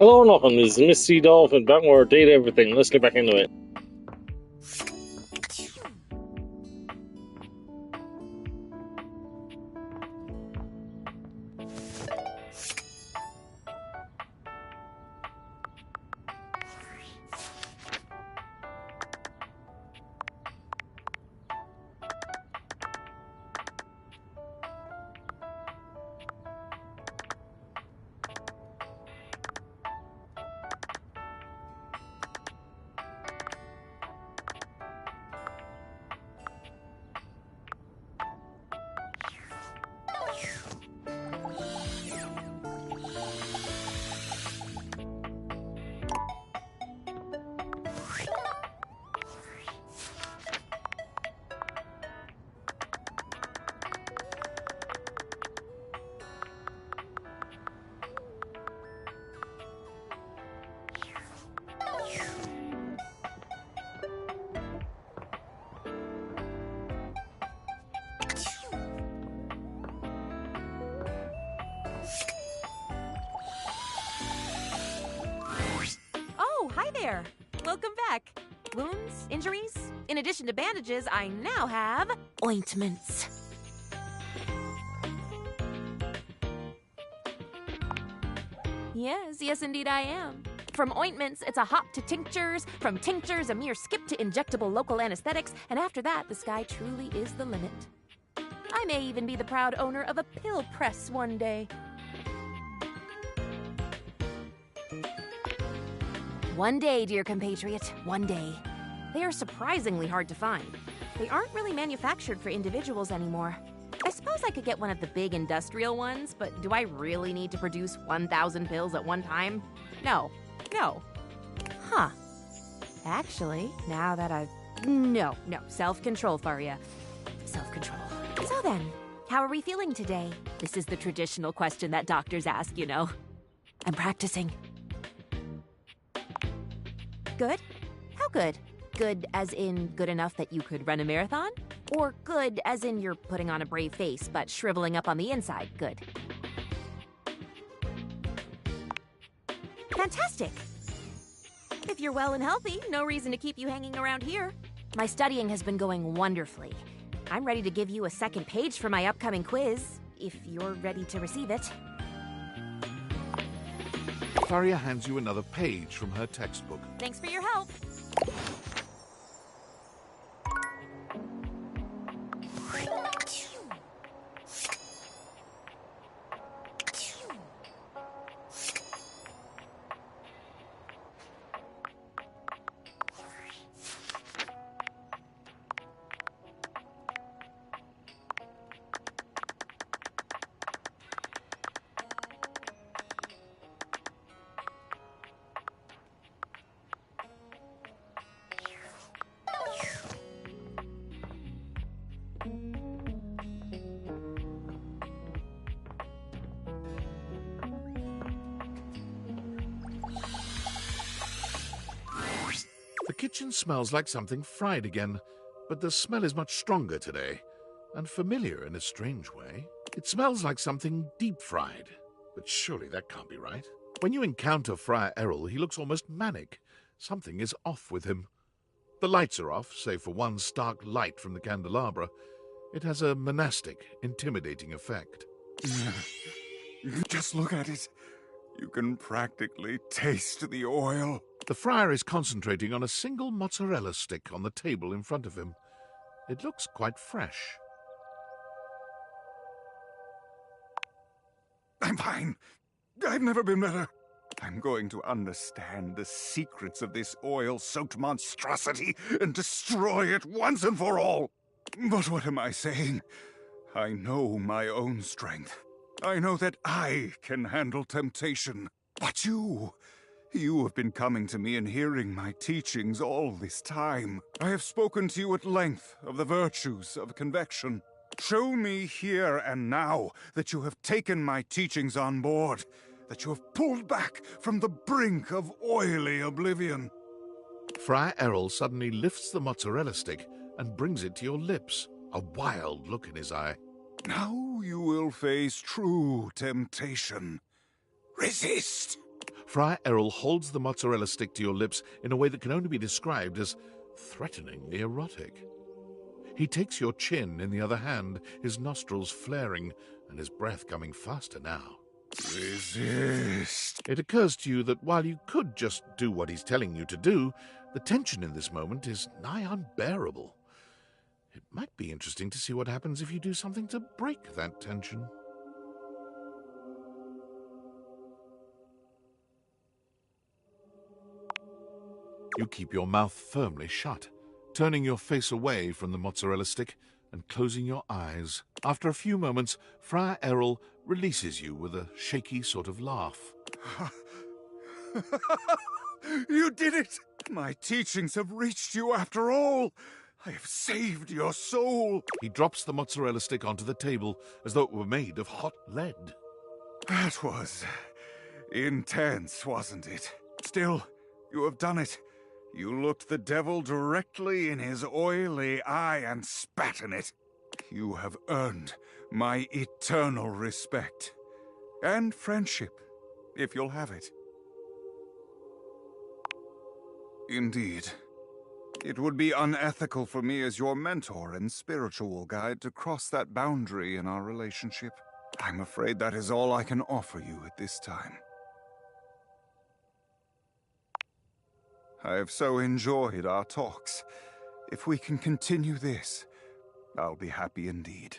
Hello and welcome, this is Mistydolphin, back where data everything. Let's get back into it. Oh, hi there. Welcome back. Wounds, injuries? In addition to bandages, I now have ointments. Yes, indeed I am. From ointments, it's a hop to tinctures. From tinctures, a mere skip to injectable local anesthetics. And after that, the sky truly is the limit. I may even be the proud owner of a pill press one day. One day, dear compatriot, one day. They are surprisingly hard to find. They aren't really manufactured for individuals anymore. I suppose I could get one of the big industrial ones, but do I really need to produce 1,000 pills at one time? No. Huh. Actually, now that I've... No. Self-control, Faria. Self-control. So then, how are we feeling today? This is the traditional question that doctors ask, you know. I'm practicing. Good? How good? Good as in good enough that you could run a marathon? Or good as in you're putting on a brave face but shriveling up on the inside? Good. Fantastic! If you're well and healthy, no reason to keep you hanging around here. My studying has been going wonderfully. I'm ready to give you a second page for my upcoming quiz, if you're ready to receive it. Faria hands you another page from her textbook. Thanks for your help. The kitchen smells like something fried again, but the smell is much stronger today, and familiar in a strange way. It smells like something deep-fried, but surely that can't be right. When you encounter Friar Errol, he looks almost manic. Something is off with him. The lights are off, save for one stark light from the candelabra. It has a monastic, intimidating effect. Just look at it. You can practically taste the oil. The friar is concentrating on a single mozzarella stick on the table in front of him. It looks quite fresh. I'm fine. I've never been better. I'm going to understand the secrets of this oil-soaked monstrosity and destroy it once and for all. But what am I saying? I know my own strength. I know that I can handle temptation. But you have been coming to me and hearing my teachings all this time. I have spoken to you at length of the virtues of convection. Show me here and now that you have taken my teachings on board, that you have pulled back from the brink of oily oblivion. Friar Errol suddenly lifts the mozzarella stick and brings it to your lips, a wild look in his eye. Now you will face true temptation. Resist! Friar Errol holds the mozzarella stick to your lips in a way that can only be described as threateningly erotic. He takes your chin in the other hand, his nostrils flaring and his breath coming faster now. Resist. It occurs to you that while you could just do what he's telling you to do, the tension in this moment is nigh unbearable. It might be interesting to see what happens if you do something to break that tension. You keep your mouth firmly shut, turning your face away from the mozzarella stick and closing your eyes. After a few moments, Friar Errol releases you with a shaky sort of laugh. You did it! My teachings have reached you after all! I have saved your soul! He drops the mozzarella stick onto the table as though it were made of hot lead. That was intense, wasn't it? Still, you have done it. You looked the devil directly in his oily eye and spat in it. You have earned my eternal respect. And friendship, if you'll have it. Indeed. It would be unethical for me as your mentor and spiritual guide to cross that boundary in our relationship. I'm afraid that is all I can offer you at this time. I have so enjoyed our talks. If we can continue this, I'll be happy indeed.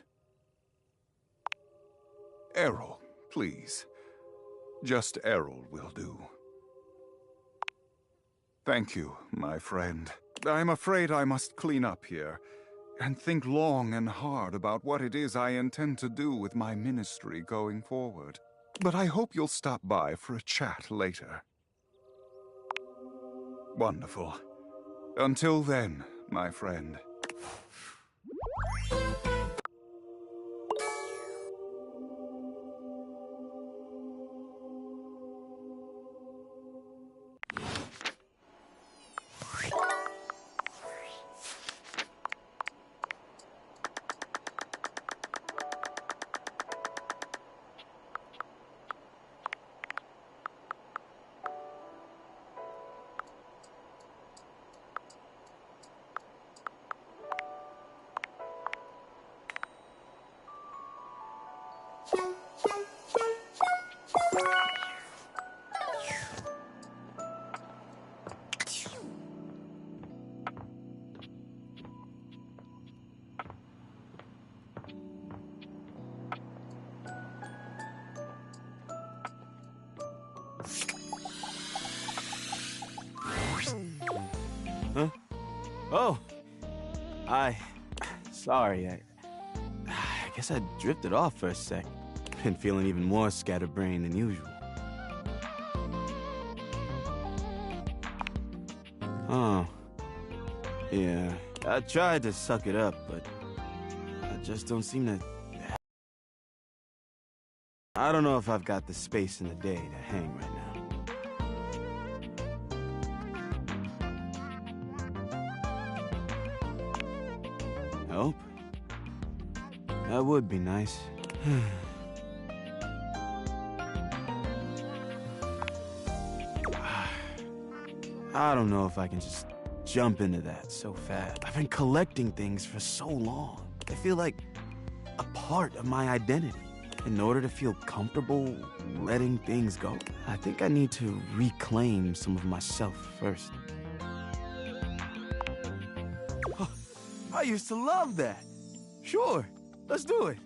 Errol, please. Just Errol will do. Thank you, my friend. I'm afraid I must clean up here and think long and hard about what it is I intend to do with my ministry going forward. But I hope you'll stop by for a chat later. Wonderful. Until then, my friend. Huh? Oh! Sorry, I guess I drifted off for a sec. Been feeling even more scatterbrained than usual. Oh. Yeah, I tried to suck it up, but I just don't seem to... I don't know if I've got the space in the day to hang right now. Help? That would be nice. I don't know if I can just jump into that so fast. I've been collecting things for so long. They feel like a part of my identity. In order to feel comfortable letting things go, I think I need to reclaim some of myself first. I used to love that. Sure, let's do it.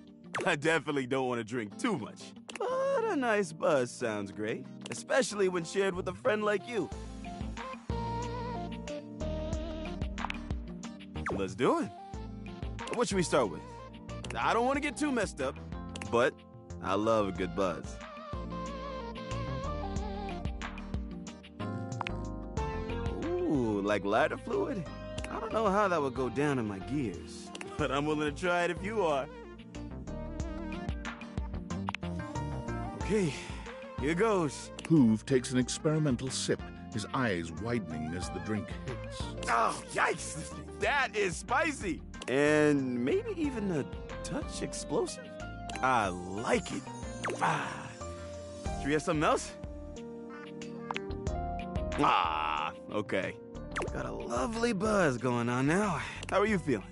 I definitely don't want to drink too much. But a nice buzz sounds great, especially when shared with a friend like you. Let's do it. What should we start with? I don't want to get too messed up, but I love a good buzz. Ooh, like lighter fluid? I don't know how that would go down in my gears, but I'm willing to try it if you are. Okay, here goes. Hoove takes an experimental sip, his eyes widening as the drink hits. Oh, yikes! That is spicy! And maybe even a touch explosive? I like it. Ah. Should we have something else? Ah, okay. Got a lovely buzz going on now. How are you feeling?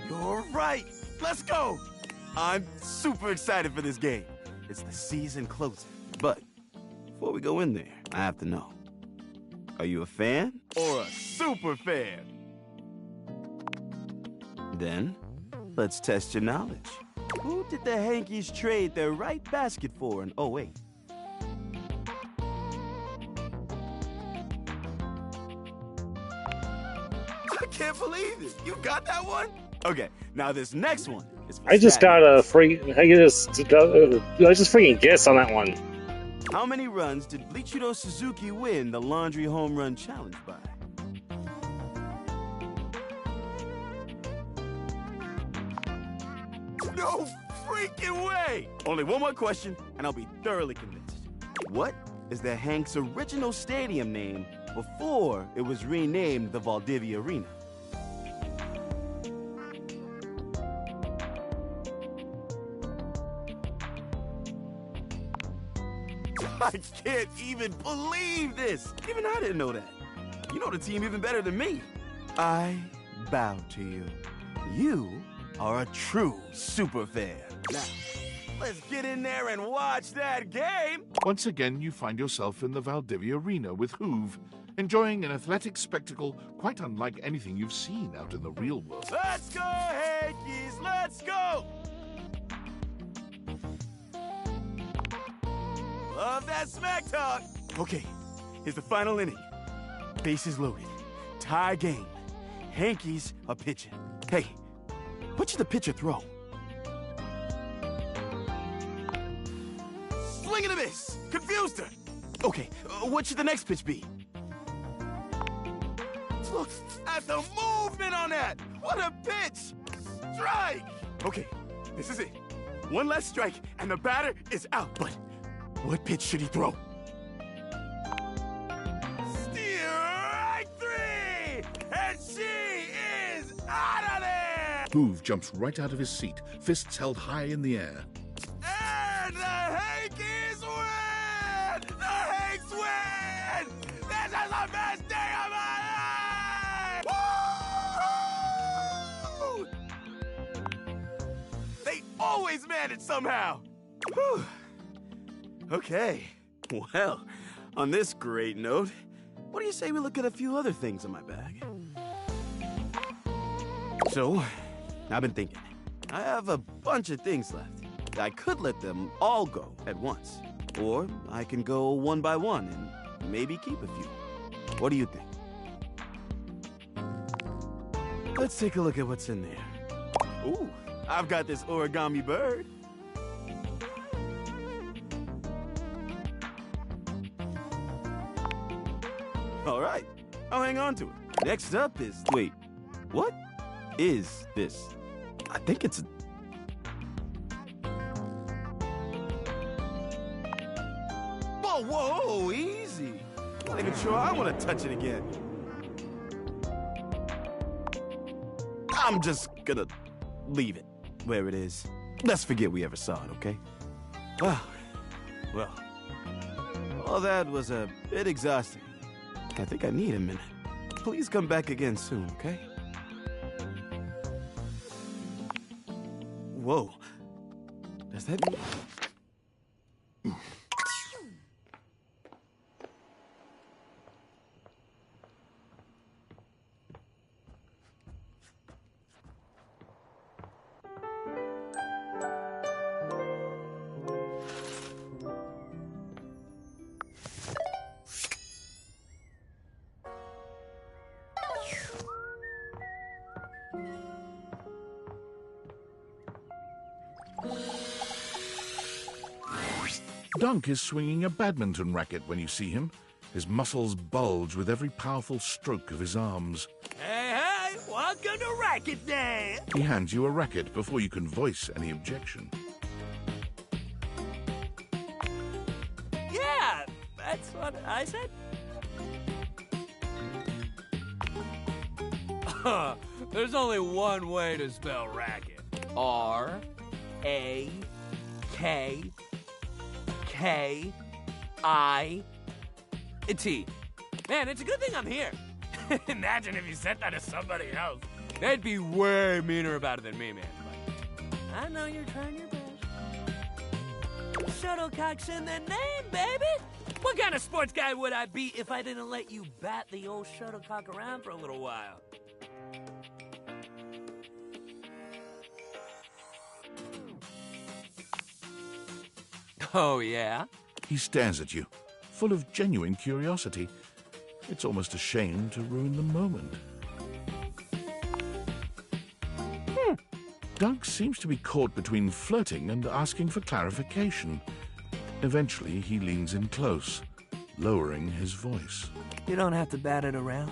You're right. Let's go. I'm super excited for this game. It's the season closing. But before we go in there, I have to know. Are you a fan or a super fan? Then, let's test your knowledge. Who did the Hankies trade their right basket for in '08? I can't believe it. You got that one? Okay, now this next one is for I just stat got a nerds. free. I just freaking guess on that one. How many runs did Bleachido Suzuki win the Laundry Home Run Challenge by? No freaking way! Only one more question, and I'll be thoroughly convinced. What is the Hanks' original stadium name before it was renamed the Valdivia Arena? I can't even believe this! Even I didn't know that. You know the team even better than me. I bow to you. You are a true super fan. Now, let's get in there and watch that game! Once again, you find yourself in the Valdivia Arena with Hoove, enjoying an athletic spectacle quite unlike anything you've seen out in the real world. Let's go, Hankies! Let's go! Love that smack talk! Okay, here's the final inning. Bases loaded. Tie game. Hankies are pitching. Hey, what should the pitcher throw? Swing and a miss! Confused her! Okay, what should the next pitch be? Look at the movement on that! What a pitch! Strike! Okay, this is it. One less strike, and the batter is out. But what pitch should he throw? Strike three! And she is out of there! Hoove jumps right out of his seat, fists held high in the air. And the Hankies win! The Hanks win! This is the best day of my life! Woo! They always manage somehow! Whew. Okay, well, on this great note, what do you say we look at a few other things in my bag? So, I've been thinking. I have a bunch of things left. I could let them all go at once. Or I can go one by one and maybe keep a few. What do you think? Let's take a look at what's in there. Ooh, I've got this origami bird. All right, I'll hang on to it. Next up is... Wait, what is this? I think it's... Whoa, whoa, easy. Not even sure I want to touch it again. I'm just gonna leave it where it is. Let's forget we ever saw it, okay? Well, all that was a bit exhausting. I think I need a minute. Please come back again soon, okay? Whoa. Does that mean... Dunk is swinging a badminton racket when you see him. His muscles bulge with every powerful stroke of his arms. Hey, hey, welcome to Racket Day! He hands you a racket before you can voice any objection. Yeah, that's what I said. There's only one way to spell racket. R-A-C-K-E-T. K-K-I-T. Man, it's a good thing I'm here. Imagine if you said that to somebody else. They'd be way meaner about it than me, man. But I know you're trying your best. Shuttlecock's in the name, baby! What kind of sports guy would I be if I didn't let you bat the old shuttlecock around for a little while? Oh, yeah? He stares at you, full of genuine curiosity. It's almost a shame to ruin the moment. Doug seems to be caught between flirting and asking for clarification. Eventually, he leans in close, lowering his voice. You don't have to bat it around.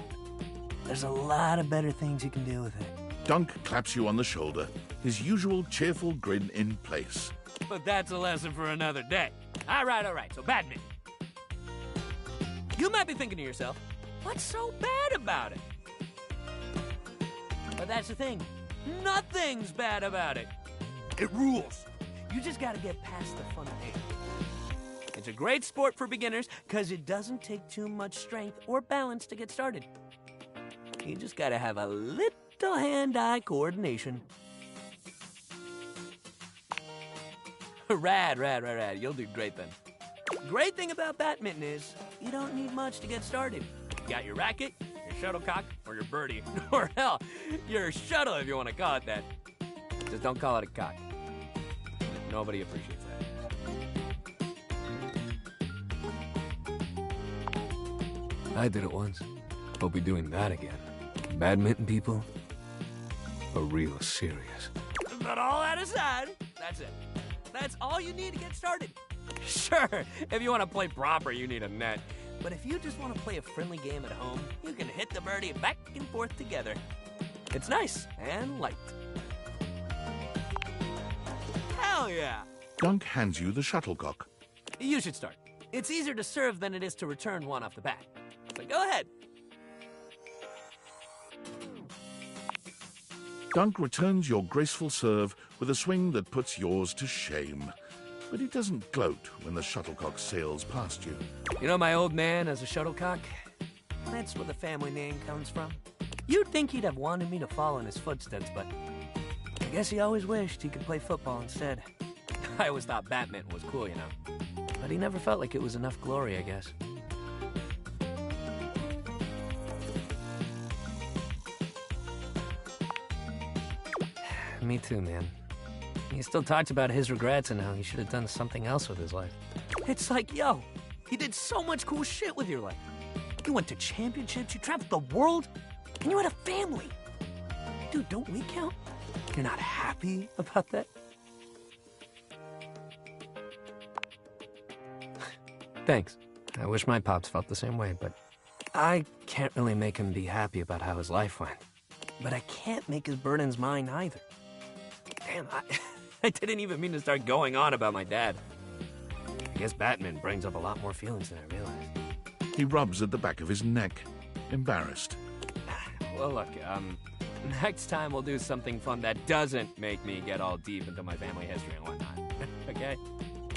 There's a lot of better things you can do with it. Dunk claps you on the shoulder, his usual cheerful grin in place. But that's a lesson for another day. All right, so badminton. You might be thinking to yourself, what's so bad about it? But that's the thing. Nothing's bad about it. It rules. You just gotta get past the fun of it. It's a great sport for beginners because it doesn't take too much strength or balance to get started. You just gotta have a little hand-eye coordination. Rad. You'll do great then. Great thing about badminton is you don't need much to get started. You got your racket, your shuttlecock, or your birdie. Or hell, your shuttle if you want to call it that. Just don't call it a cock. Nobody appreciates that. I did it once. Hope you're doing that again. Badminton people are real serious. But all that aside, that's it. That's all you need to get started. Sure, if you want to play proper, you need a net. But if you just want to play a friendly game at home, you can hit the birdie back and forth together. It's nice and light. Hell yeah! Dunk hands you the shuttlecock. You should start. It's easier to serve than it is to return one off the bat. So go ahead. Dunk returns your graceful serve with a swing that puts yours to shame. But he doesn't gloat when the shuttlecock sails past you. You know my old man as a shuttlecock? That's where the family name comes from. You'd think he'd have wanted me to follow in his footsteps, but I guess he always wished he could play football instead. I always thought badminton was cool, you know. But he never felt like it was enough glory, I guess. Me too, man. He still talks about his regrets and how he should have done something else with his life. It's like, yo, you did so much cool shit with your life. You went to championships, you traveled the world, and you had a family. Dude, don't we count? You're not happy about that? Thanks. I wish my pops felt the same way, but I can't really make him be happy about how his life went. But I can't make his burdens mine either. Damn, I didn't even mean to start going on about my dad. I guess badminton brings up a lot more feelings than I realized. He rubs at the back of his neck, embarrassed. Well, look, next time we'll do something fun that doesn't make me get all deep into my family history and whatnot. Okay?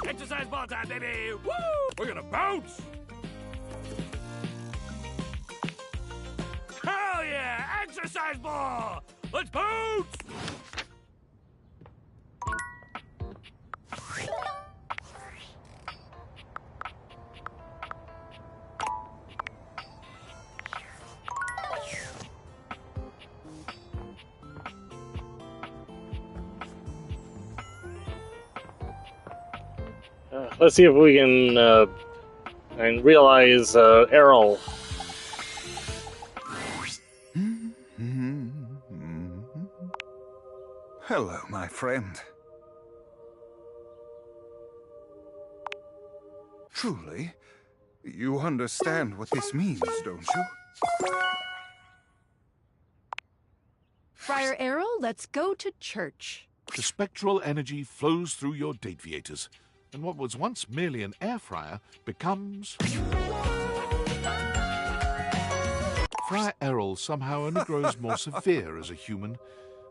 Exercise ball time, baby! Woo! We're gonna bounce! Hell yeah! Exercise ball! Let's bounce! Let's see if we can and realize Errol. Hello, my friend. Truly, you understand what this means, don't you? Friar Errol, let's go to church. The spectral energy flows through your dateviators, and what was once merely an air fryer becomes... Friar Errol somehow only grows more severe as a human.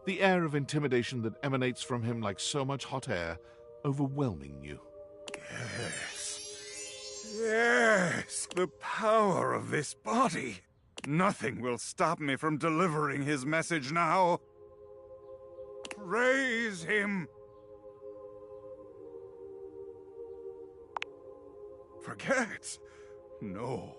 The air of intimidation that emanates from him like so much hot air overwhelming you. Yes, the power of this body. Nothing will stop me from delivering his message now. Praise him. Forget? No.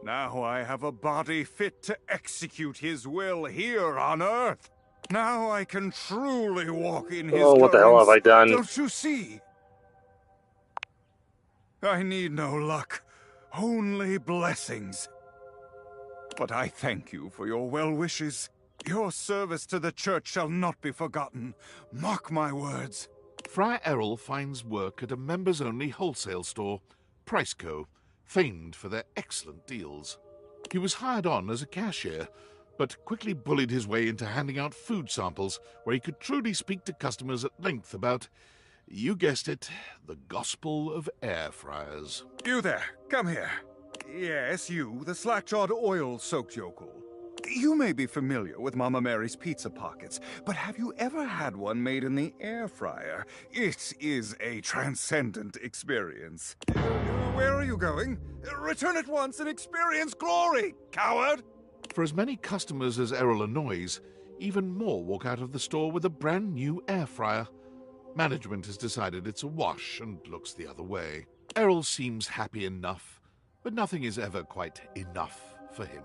Now I have a body fit to execute his will here on Earth. Now I can truly walk in his Oh, what the hell have I done? Don't you see? I need no luck, only blessings. But I thank you for your well wishes. Your service to the church shall not be forgotten. Mark my words. Friar Errol finds work at a members-only wholesale store, Priceco, famed for their excellent deals. He was hired on as a cashier, but quickly bullied his way into handing out food samples where he could truly speak to customers at length about, you guessed it, the gospel of air fryers. You there, come here. Yes, you, the slack-jawed oil-soaked yokel. You may be familiar with Mama Mary's pizza pockets, but have you ever had one made in the air fryer? It is a transcendent experience. Where are you going? Return at once and experience glory, coward! For as many customers as Errol annoys, even more walk out of the store with a brand new air fryer. Management has decided it's a wash and looks the other way. Errol seems happy enough, but nothing is ever quite enough for him.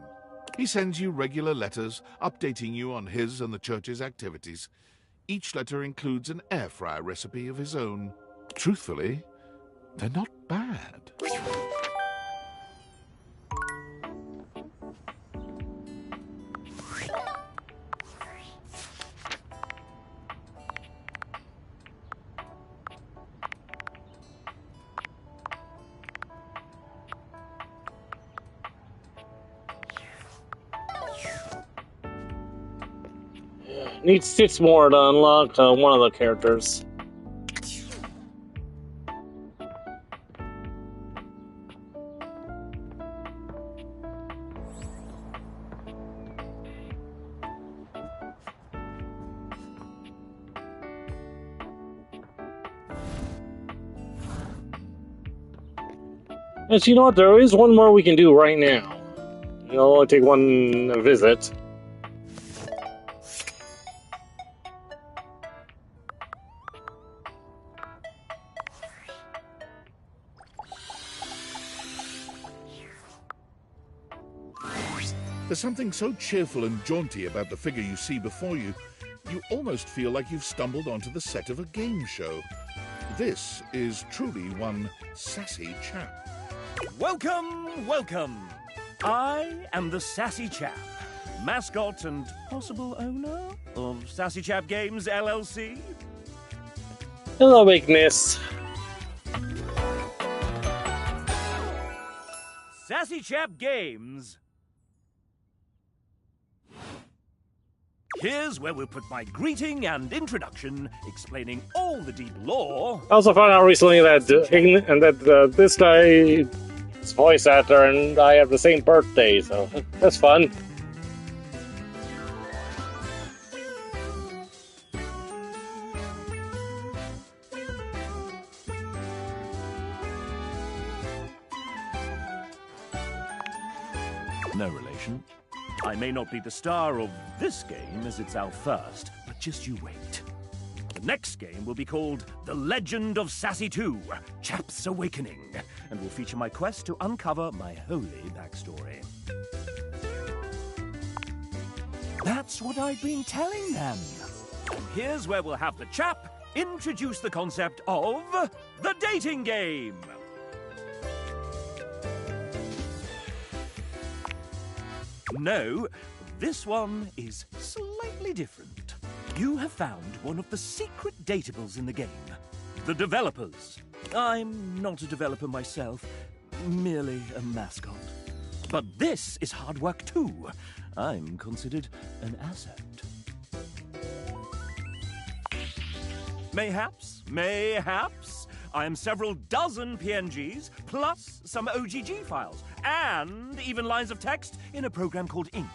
He sends you regular letters updating you on his and the church's activities. Each letter includes an air fryer recipe of his own. Truthfully, they're not bad. Need 6 more to unlock one of the characters. Yes, you know what? There is one more we can do right now. It'll only take one visit. There's something so cheerful and jaunty about the figure you see before you, you almost feel like you've stumbled onto the set of a game show. This is truly one sassy chap. Welcome, welcome. I am the Sassy Chap, mascot and possible owner of Sassy Chap Games, LLC. Hello, Weakness. Sassy Chap Games. Here's where we'll put my greeting and introduction, explaining all the deep lore. I also found out recently that this guy's voice actor and I have the same birthday, so that's fun. No relation. I may not be the star of this game as it's our first, but just you wait. The next game will be called The Legend of Sassy 2, Chap's Awakening, and will feature my quest to uncover my holy backstory. That's what I've been telling them. And here's where we'll have the chap introduce the concept of the dating game. No, this one is slightly different. You have found one of the secret datables in the game. The developers. I'm not a developer myself, merely a mascot. But this is hard work too. I'm considered an asset. Mayhaps, I am several dozen PNGs, plus some OGG files, and even lines of text in a program called Ink.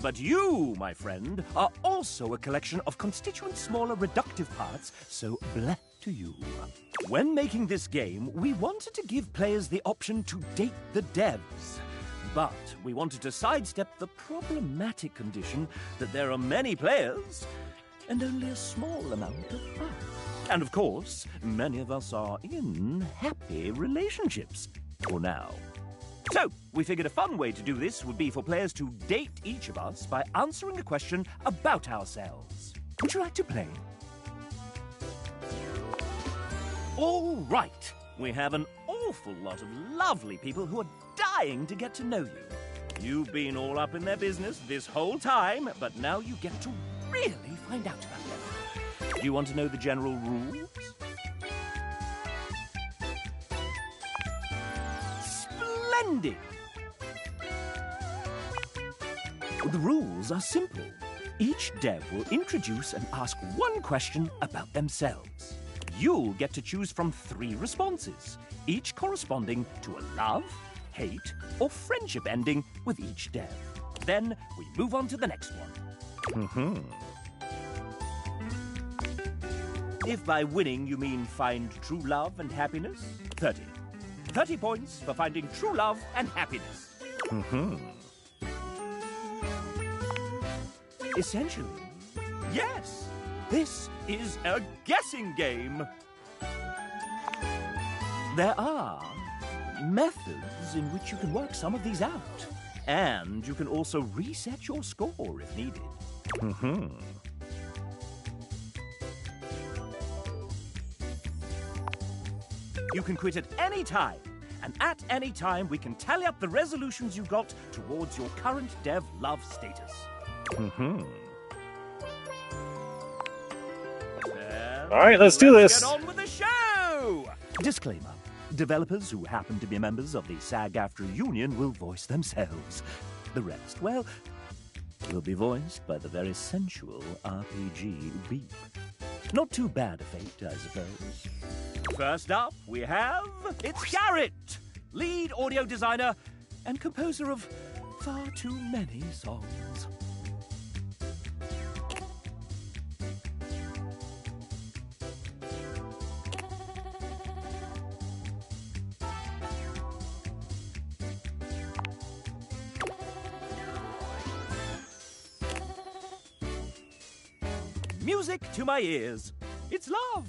But you, my friend, are also a collection of constituent smaller reductive parts, so bless. to you. When making this game, we wanted to give players the option to date the devs. But we wanted to sidestep the problematic condition that there are many players and only a small amount of fun. And of course, many of us are in happy relationships for now. So, we figured a fun way to do this would be for players to date each of us by answering a question about ourselves. Would you like to play? All right. We have an awful lot of lovely people who are dying to get to know you. You've been all up in their business this whole time, but now you get to really find out about them. Do you want to know the general rules? Splendid! The rules are simple. Each dev will introduce and ask one question about themselves. You'll get to choose from 3 responses, each corresponding to a love, hate, or friendship ending with each dev. Then we move on to the next one. If by winning you mean find true love and happiness, 30. 30 points for finding true love and happiness. Essentially, yes, this is a guessing game. There are methods in which you can work some of these out. And you can also reset your score if needed. You can quit at any time. And at any time, we can tally up the resolutions you got towards your current dev love status. All right, let's do this. Get on with the show! Disclaimer. Developers who happen to be members of the SAG-AFTRA union will voice themselves. The rest, well, will be voiced by the very sensual RPG Beep. Not too bad a fate, I suppose. First up, we have... It's Garrett! Lead audio designer and composer of far too many songs. Music to my ears. It's love.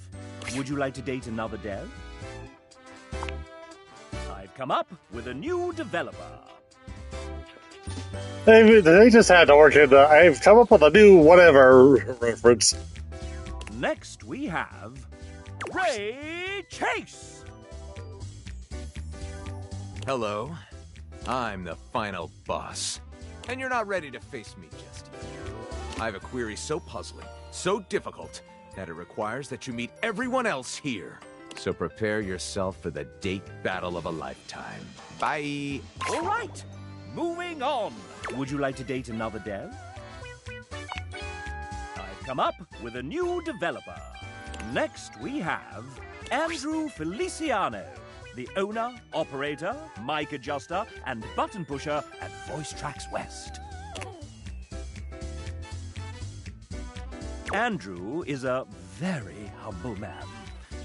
Would you like to date another dev? I've come up with a new developer. They just had to work it. I've come up with a new whatever reference. Next we have Ray Chase. Hello, I'm the final boss. And you're not ready to face me just yet. I have a query so puzzling, so difficult, that it requires that you meet everyone else here. So prepare yourself for the date battle of a lifetime. Bye! All right, moving on. Would you like to date another dev? I've come up with a new developer. Next we have Andrew Feliciano, the owner, operator, mic adjuster, and button pusher at Voice Tracks West. Andrew is a very humble man.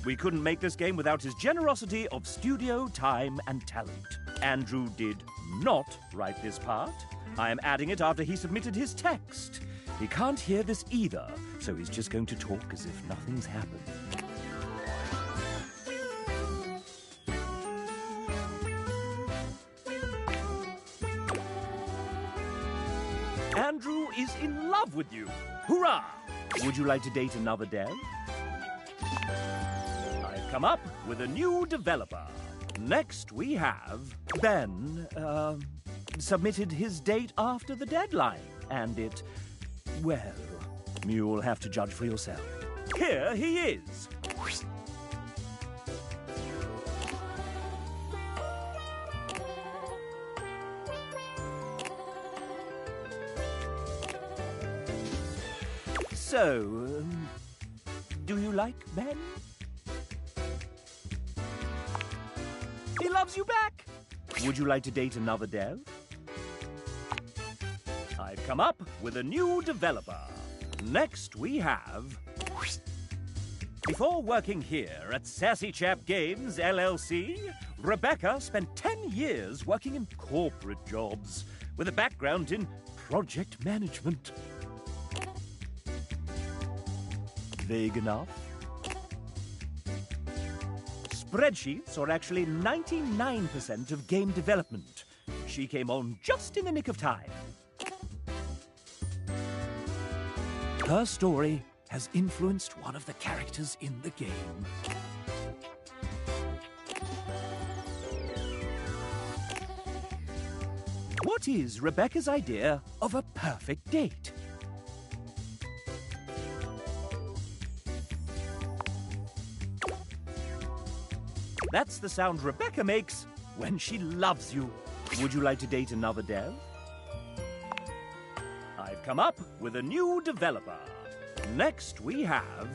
We couldn't make this game without his generosity of studio time and talent. Andrew did not write this part. I am adding it after he submitted his text. He can't hear this either, so he's just going to talk as if nothing's happened. Andrew is in love with you. Hurrah! Would you like to date another dev? I've come up with a new developer. Next we have Ben, submitted his date after the deadline. And it, well, you'll have to judge for yourself. Here he is. So, do you like Ben? He loves you back. Would you like to date another dev? I've come up with a new developer. Next we have Before working here at Sassy Chap Games, LLC, Rebecca spent 10 years working in corporate jobs with a background in project management. Vague enough? Spreadsheets are actually 99% of game development. She came on just in the nick of time. Her story has influenced one of the characters in the game. What is Rebecca's idea of a perfect date? That's the sound Rebecca makes when she loves you. Would you like to date another dev? I've come up with a new developer. Next we have...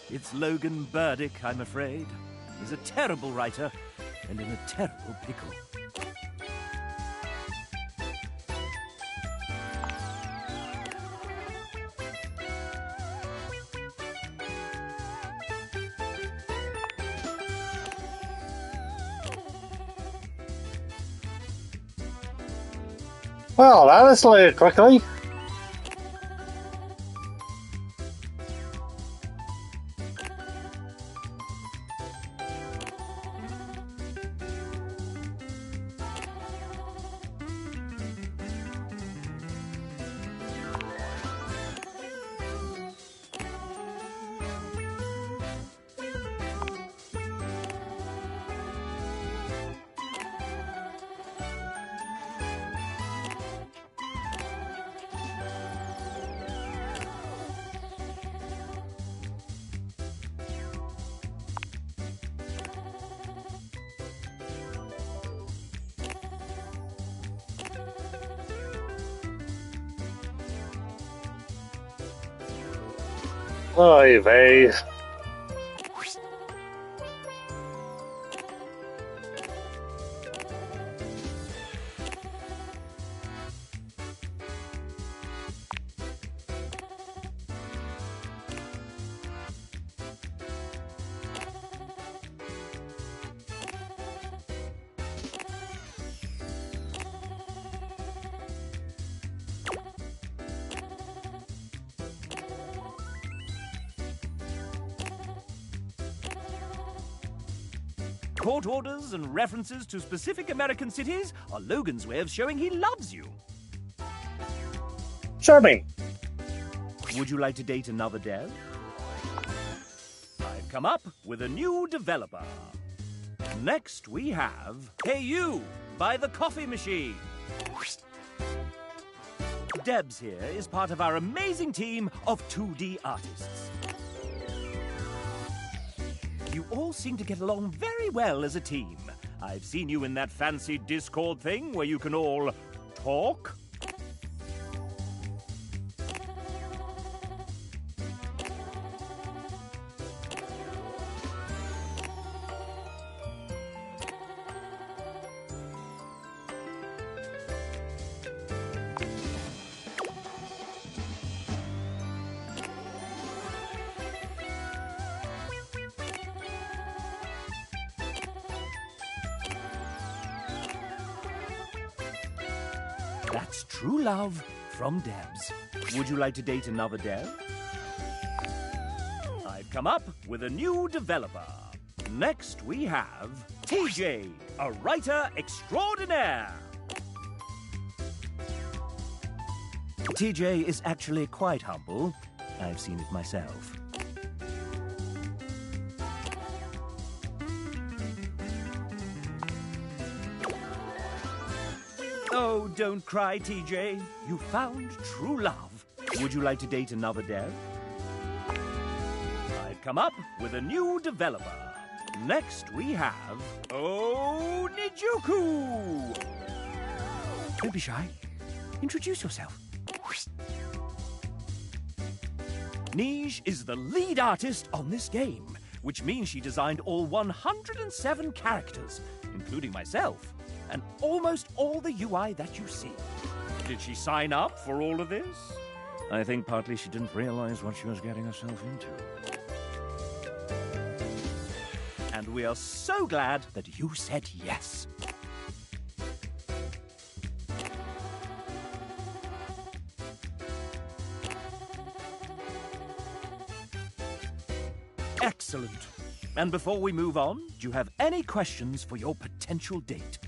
it's Logan Burdick, I'm afraid. He's a terrible writer and in a terrible pickle. Well, that escalated quickly. Oy vey. Court orders and references to specific American cities are Logan's way of showing he loves you. Charming. Would you like to date another dev? I've come up with a new developer. Next we have Hey You by the Coffee Machine. Debs here is part of our amazing team of 2D artists. You all seem to get along very well as a team. I've seen you in that fancy Discord thing where you can all talk. That's true love from Debs. Would you like to date another Deb? I've come up with a new developer. Next we have TJ, a writer extraordinaire. TJ is actually quite humble. I've seen it myself. Oh, don't cry, TJ. You found true love. Would you like to date another dev? I've come up with a new developer. Next we have... Oh, Nijuku! Don't be shy. Introduce yourself. Nij is the lead artist on this game, which means she designed all 107 characters, including myself, and almost all the UI that you see. Did she sign up for all of this? I think partly she didn't realize what she was getting herself into. and we are so glad that you said yes. Excellent. And before we move on, do you have any questions for your potential date?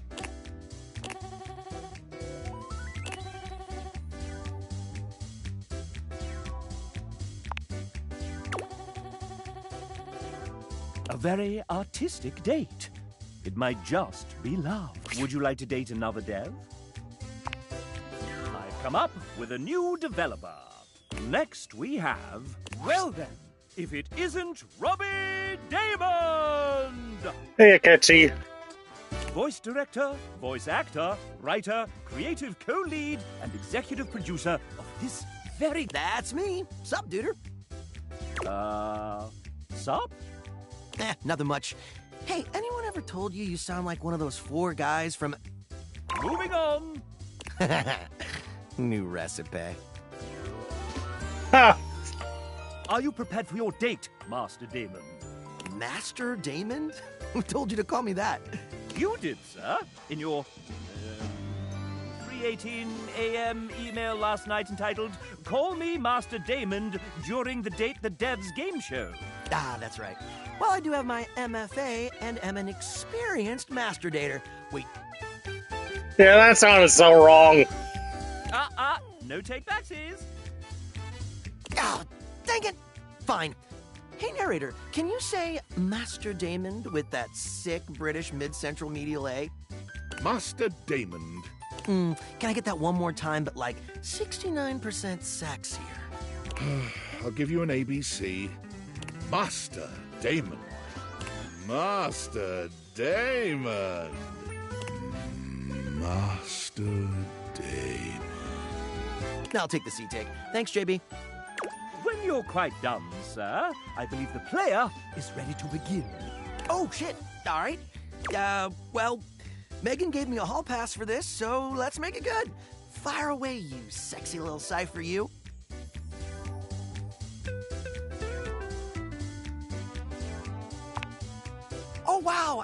A very artistic date. It might just be love. Would you like to date another dev? I've come up with a new developer. Next we have, well then, if it isn't Robbie Damon! Hey, Akechi. Voice director, voice actor, writer, creative co-lead, and executive producer of this very... That's me. Sup, duder? Sup? Nothing much. Hey, anyone ever told you sound like one of those 4 guys from... Moving on. New recipe. Ha! Are you prepared for your date, Master Damon? Master Damon? Who told you to call me that? You did, sir, in your 3:18 a.m. email last night entitled, "Call me Master Damon during the Date the Devs game show." Ah, that's right. Well, I do have my MFA and am an experienced master dater. Wait, Yeah, that sounded so wrong. No take-backsies. oh, dang it! Fine. Hey, narrator, can you say Master Damon with that sick British mid-central medial A? Master Damon. Can I get that one more time, but like 69% sexier? I'll give you an ABC. Master Damon. Master Damon. Master Damon. I'll take the C-take. Thanks, JB. When you're quite done, sir, I believe the player is ready to begin. Oh, shit. All right. Well, Megan gave me a hall pass for this, so let's make it good. Fire away, you sexy little cipher, you. Oh, wow.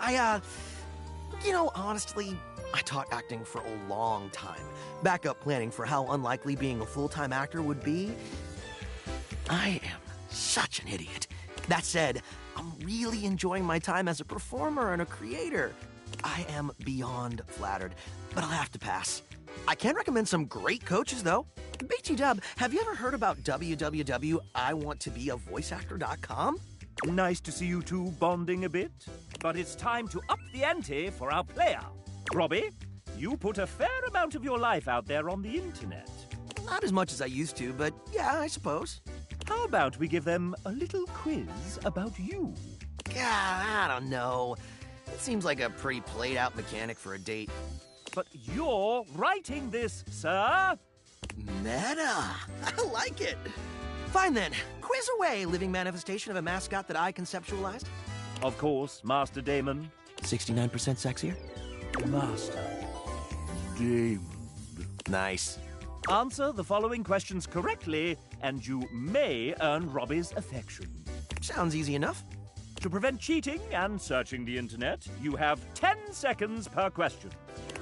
Honestly, I taught acting for a long time. Backup planning for how unlikely being a full-time actor would be. I am such an idiot. That said, I'm really enjoying my time as a performer and a creator. I am beyond flattered, but I'll have to pass. I can recommend some great coaches, though. BT Dub, have you ever heard about www.iwanttobeavoiceactor.com? Nice to see you two bonding a bit, but it's time to up the ante for our player. Robbie, you put a fair amount of your life out there on the internet. Not as much as I used to, but yeah, I suppose. How about we give them a little quiz about you? Yeah, I don't know. It seems like a pretty played-out mechanic for a date. But you're writing this, sir. Meta. I like it. Fine then. Quiz away, living manifestation of a mascot that I conceptualized. Of course, Master Damon. 69% sexier? Master Damon. Nice. Answer the following questions correctly, and you may earn Robbie's affection. Sounds easy enough. To prevent cheating and searching the internet, you have 10 seconds per question.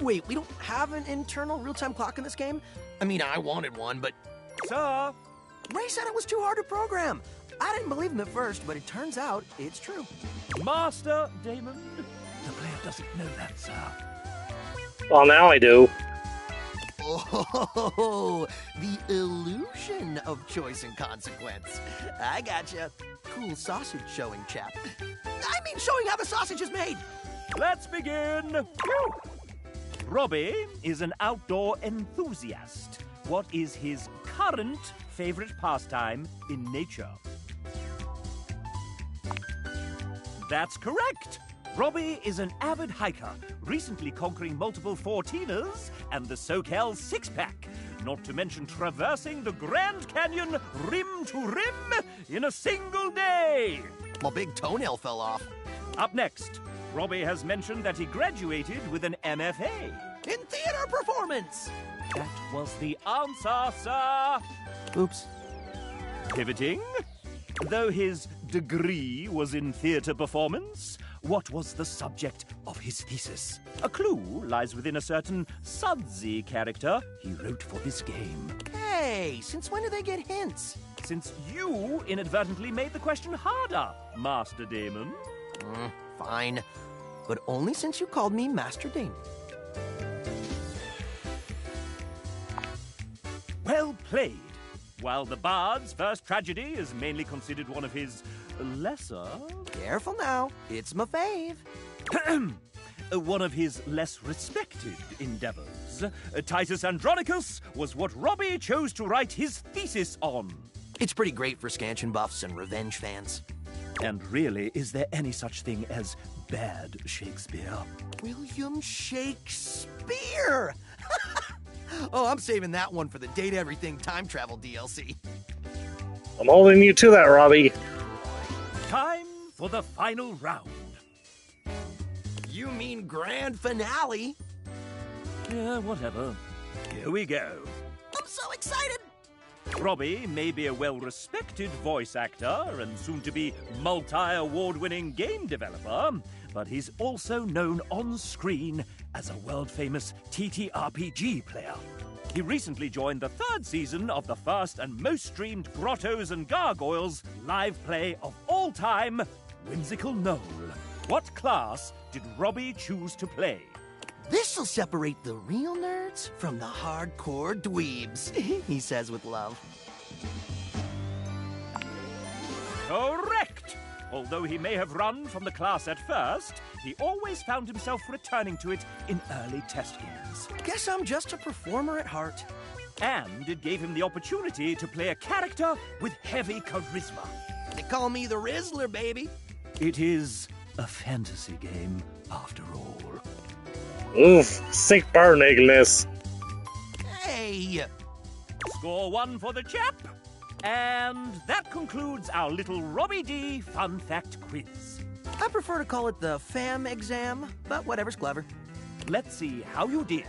Wait, we don't have an internal real-time clock in this game? I mean, I wanted one, but... Sir, Ray said it was too hard to program. I didn't believe him at first, but it turns out it's true. Master Damon. The player doesn't know that, sir. Well, now I do. Oh, the illusion of choice and consequence. I gotcha. Cool sausage showing, chap. I mean showing how the sausage is made. Let's begin. Phew. Robbie is an outdoor enthusiast. What is his current favorite pastime in nature? That's correct. Robbie is an avid hiker, recently conquering multiple 14ers and the SoCal six-pack, not to mention traversing the Grand Canyon rim to rim in a single day. My big toenail fell off. Up next, Robbie has mentioned that he graduated with an MFA. In theater performance. That was the answer, sir. Oops. Pivoting. Though his degree was in theatre performance, what was the subject of his thesis. A clue lies within a certain sudsy character he wrote for this game. Hey, since when do they get hints? Since you inadvertently made the question harder, Master Damon. Fine. But only since you called me Master Damon. Well played. While the Bard's first tragedy is mainly considered one of his lesser... Careful now. It's my fave. one of his less respected endeavors, Titus Andronicus was what Robbie chose to write his thesis on. It's pretty great for scansion buffs and revenge fans. And really, is there any such thing as bad Shakespeare? William Shakespeare! Oh, I'm saving that one for the Date Everything time travel DLC. I'm holding you to that, Robbie. Time for the final round. You mean grand finale? Yeah, whatever. Here we go. I'm so excited! Robbie may be a well-respected voice actor and soon-to-be multi-award-winning game developer, but he's also known on screen as a world-famous TTRPG player. He recently joined the 3rd season of the first and most streamed Grottos and Gargoyles live play of all time, Whimsical Knoll. What class did Robbie choose to play? This'll separate the real nerds from the hardcore dweebs, he says with love. Correct! Although he may have run from the class at first, he always found himself returning to it in early test games. Guess I'm just a performer at heart. And it gave him the opportunity to play a character with heavy charisma. They call me the Rizzler, baby. It is a fantasy game, after all. Oof, sick burn, Ignis. Hey! Score 1 for the chap. And that concludes our little Robbie D fun fact quiz. I prefer to call it the FAM exam, but whatever's clever. Let's see how you did.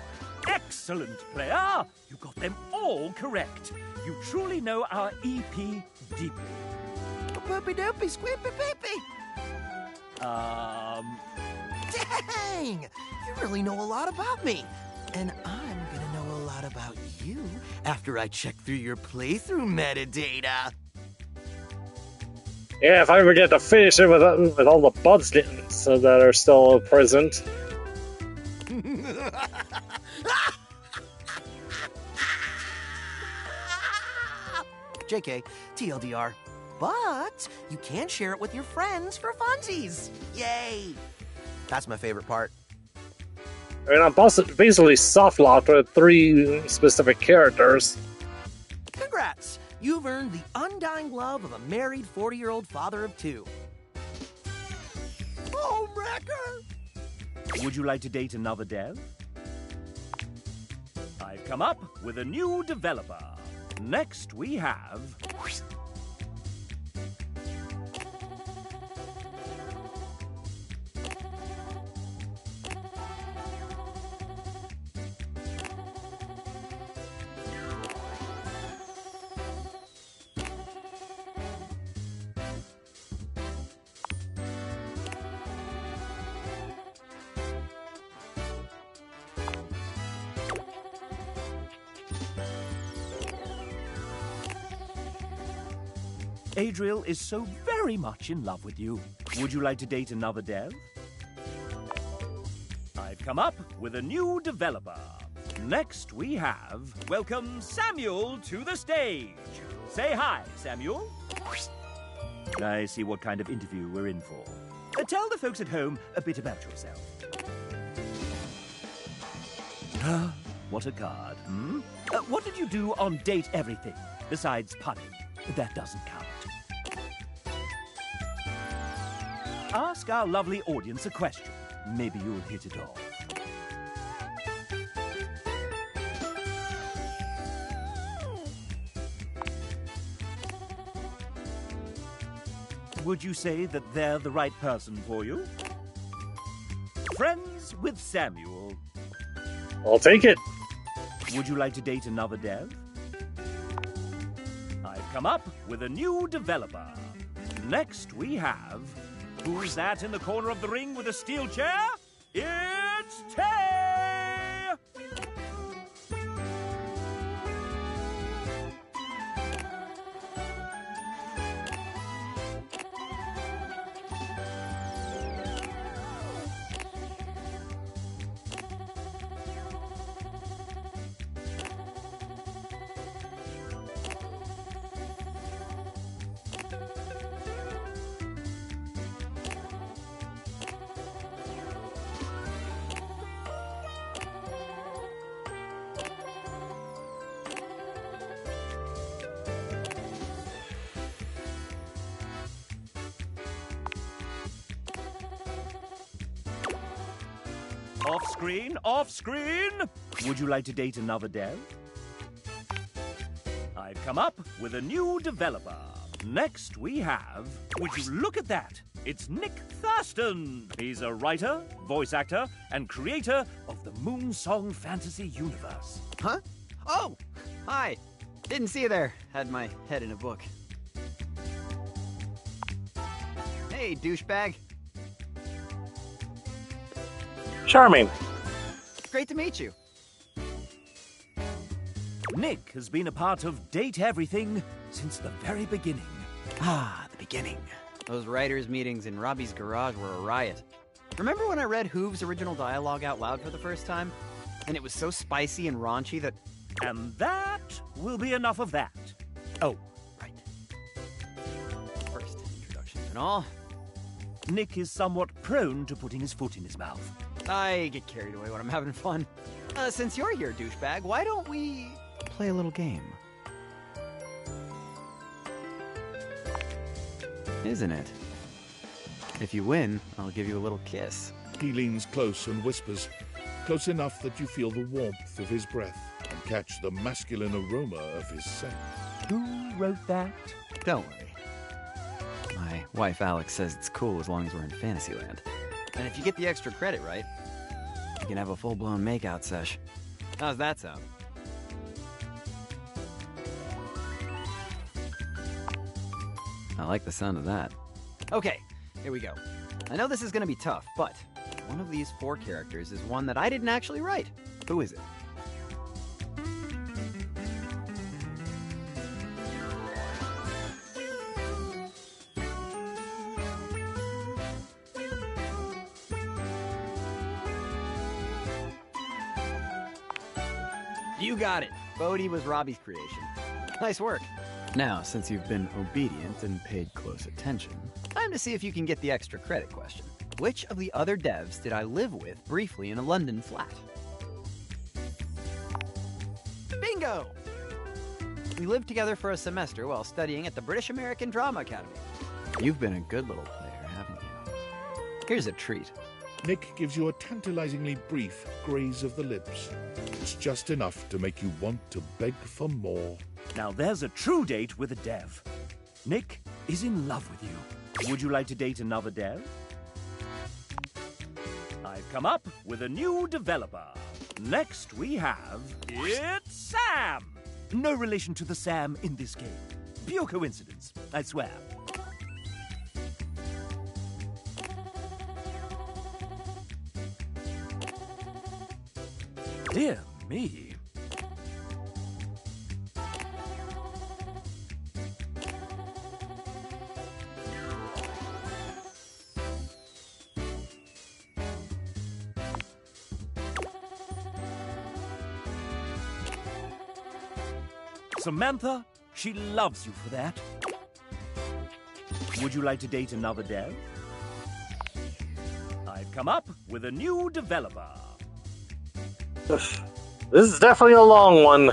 Excellent, player! You got them all correct. You truly know our EP deeply. Poopy doopy, squeepy peepy. Dang! You really know a lot about me. And I'm gonna know a lot about you after I check through your playthrough metadata. Yeah, if I ever get to finish it with all the bugs that are still present. JK, TLDR. But you can share it with your friends for funsies. Yay! That's my favorite part. I mean, I'm basically soft-locked with 3 specific characters. Congrats! You've earned the undying love of a married 40-year-old father of 2. Homewrecker! Would you like to date another dev? I've come up with a new developer. Next we have... Adriel is so very much in love with you. Would you like to date another dev? I've come up with a new developer. Next we have... Welcome Samuel to the stage. Say hi, Samuel. I see what kind of interview we're in for. Tell the folks at home a bit about yourself. What a card, hmm? What did you do on Date Everything, besides punning? That doesn't count. Ask our lovely audience a question. Maybe you'll hit it off. Would you say that they're the right person for you? Friends with Samuel. I'll take it. Would you like to date another dev? I've come up with a new developer. Next we have... Who's that in the corner of the ring with a steel chair? It's Tay! Off screen, off screen! Would you like to date another dev? I've come up with a new developer. Next we have... Would you look at that? It's Nick Thurston. He's a writer, voice actor, and creator of the Moonsong Fantasy Universe. Huh? Oh! Hi! Didn't see you there. Had my head in a book. Hey, douchebag. Charming. Great to meet you. Nick has been a part of Date Everything since the very beginning. Ah, the beginning. Those writers' meetings in Robbie's garage were a riot. Remember when I read Hoove's original dialogue out loud for the first time? And it was so spicy and raunchy that... And that will be enough of that. Oh, right. First, introductions and all. Nick is somewhat prone to putting his foot in his mouth. I get carried away when I'm having fun. Since you're here, douchebag, why don't we... play a little game? Isn't it? If you win, I'll give you a little kiss. He leans close and whispers, close enough that you feel the warmth of his breath and catch the masculine aroma of his scent. Who wrote that? Don't worry. My wife Alex says it's cool as long as we're in Fantasyland. And if you get the extra credit right, you can have a full-blown makeout sesh. How's that sound? I like the sound of that. Okay, here we go. I know this is gonna be tough, but one of these 4 characters is one that I didn't actually write. Who is it? You got it. Bodhi was Robbie's creation. Nice work. Now, since you've been obedient and paid close attention, time to see if you can get the extra credit question. Which of the other devs did I live with briefly in a London flat? Bingo! We lived together for a semester while studying at the British American Drama Academy. You've been a good little player, haven't you? Here's a treat. Nick gives you a tantalizingly brief graze of the lips. It's just enough to make you want to beg for more. Now there's a true date with a dev. Nick is in love with you. Would you like to date another dev? I've come up with a new developer. Next we have... It's Sam! No relation to the Sam in this game. Pure coincidence, I swear. Dear me. Samantha, she loves you for that. Would you like to date another dev? I've come up with a new developer. This is definitely a long one.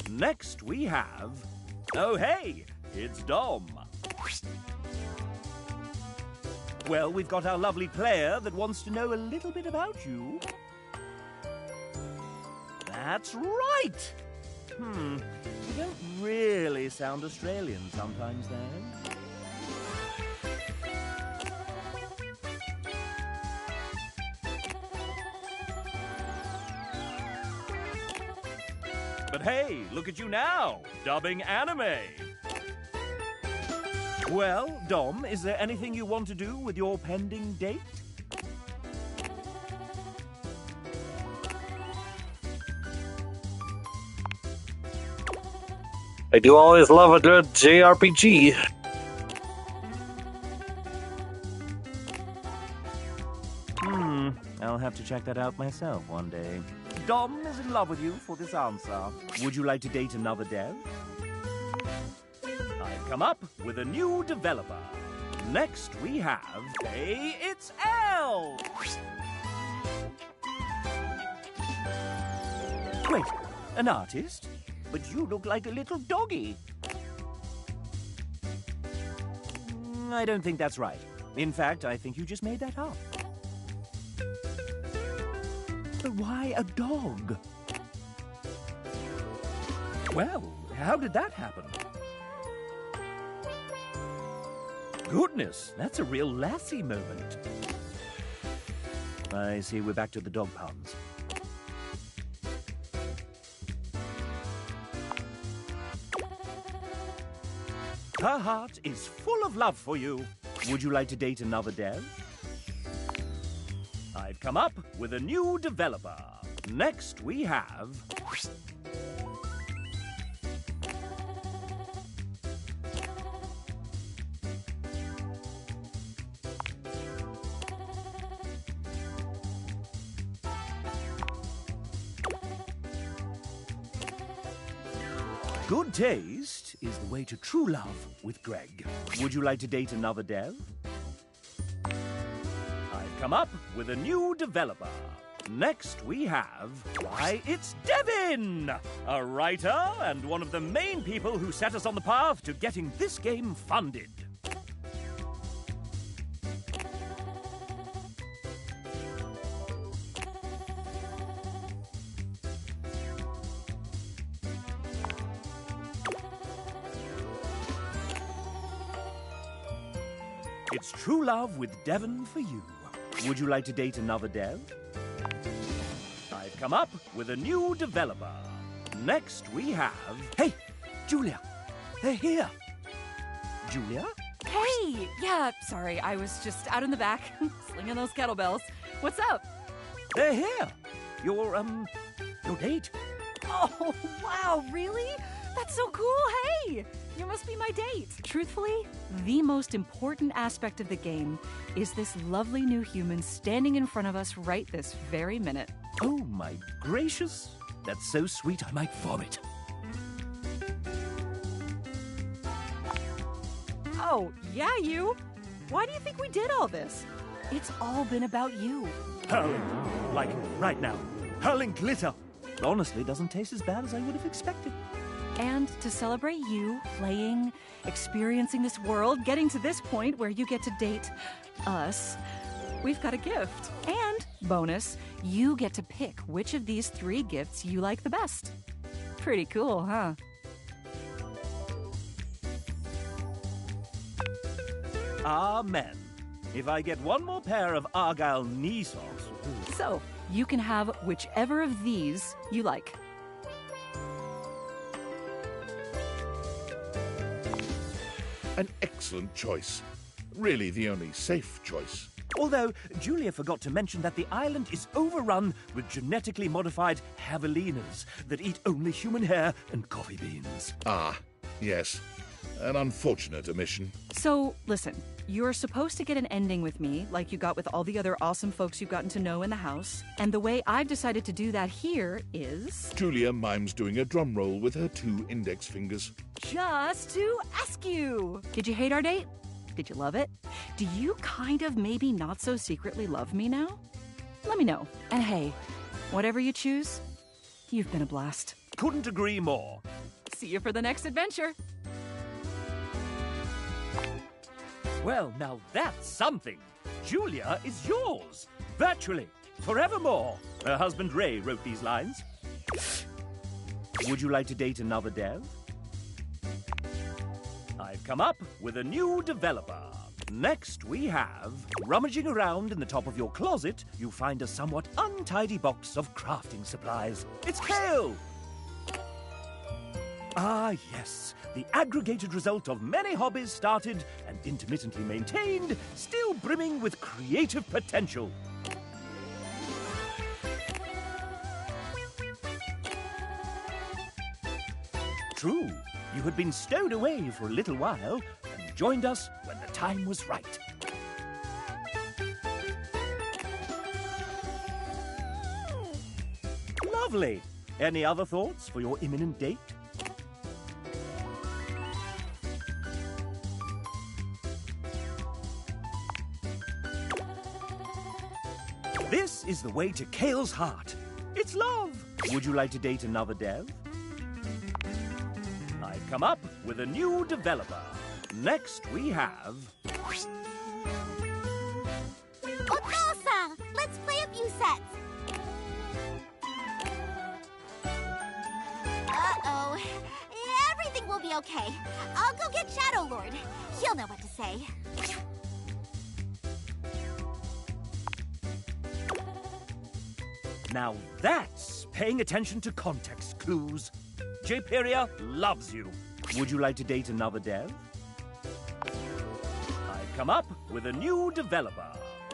Next we have... Oh hey, it's Dom. Well, we've got our lovely player that wants to know a little bit about you. That's right! You don't really sound Australian sometimes, though. But hey, look at you now, dubbing anime. Well, Dom, is there anything you want to do with your pending date? I do always love a good JRPG. I'll have to check that out myself one day. Dom is in love with you for this answer. Would you like to date another dev? I've come up with a new developer. Next we have... Hey, it's L! Wait, an artist? But you look like a little doggy. I don't think that's right. In fact, I think you just made that up. But why a dog? Well, how did that happen? Goodness, that's a real Lassie moment. I see we're back to the dog puns. Her heart is full of love for you. Would you like to date another dev? I've come up with a new developer. Next we have... Good taste is the way to true love with Greg. Would you like to date another dev? I've come up with a new developer. Next we have... Why, it's Devin! A writer and one of the main people who set us on the path to getting this game funded. It's true love with Devon for you. Would you like to date another dev? I've come up with a new developer. Next we have... Hey, Julia, they're here. Julia? Hey! Yeah, sorry, I was just out in the back, slinging those kettlebells. What's up? They're here. Your date. Oh, wow, really? That's so cool, hey! You must be my date. Truthfully, the most important aspect of the game is this lovely new human standing in front of us right this very minute. Oh, my gracious. That's so sweet I might vomit. Oh, yeah, you. Why do you think we did all this? It's all been about you. Hurling. Like, right now. Hurling glitter. Honestly, doesn't taste as bad as I would have expected. And to celebrate you playing, experiencing this world, getting to this point where you get to date us, we've got a gift. And, bonus, you get to pick which of these 3 gifts you like the best. Pretty cool, huh? Amen. If I get one more pair of Argyle knee socks... So, you can have whichever of these you like. An excellent choice. Really the only safe choice. Although, Julia forgot to mention that the island is overrun with genetically modified javelinas that eat only human hair and coffee beans. Ah, yes. An unfortunate omission. So, listen, you're supposed to get an ending with me, like you got with all the other awesome folks you've gotten to know in the house. And the way I've decided to do that here is... Julia mimes doing a drum roll with her 2 index fingers. Just to ask you. Did you hate our date? Did you love it? Do you kind of maybe not so secretly love me now? Let me know. And hey, whatever you choose, you've been a blast. Couldn't agree more. See you for the next adventure. Well, now that's something. Julia is yours. Virtually. Forevermore. Her husband Ray wrote these lines. Would you like to date another dev? I've come up with a new developer. Next we have... Rummaging around in the top of your closet, you find a somewhat untidy box of crafting supplies. It's Kale! Ah, yes. The aggregated result of many hobbies started and intermittently maintained, still brimming with creative potential. True, you had been stowed away for a little while and joined us when the time was right. Lovely. Any other thoughts for your imminent date? This is the way to Kale's heart. It's love. Would you like to date another dev? I've come up with a new developer. Next we have... Otosa! Let's play a few sets. Uh-oh. Everything will be okay. I'll go get Shadow Lord. He'll know what to say. Now that's paying attention to context clues. Jperia loves you. Would you like to date another dev? I've come up with a new developer.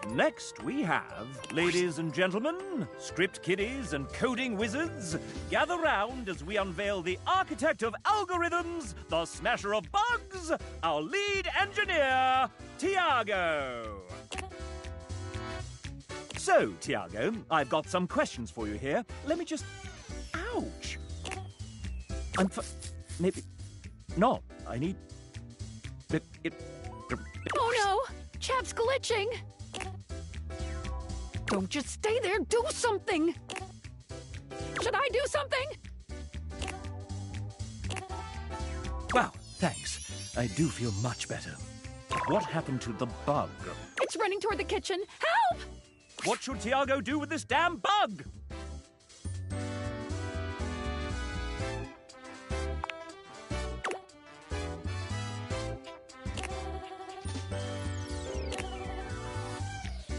Next we have, ladies and gentlemen, script kiddies and coding wizards, gather round as we unveil the architect of algorithms, the smasher of bugs, our lead engineer, Tiago. So, Tiago, I've got some questions for you here. Let me just... Ouch! Maybe... not. I need... Oh no! Chap's glitching! Don't just stay there, do something! Should I do something? Wow, thanks. I do feel much better. What happened to the bug? It's running toward the kitchen. Help! What should Tiago do with this damn bug?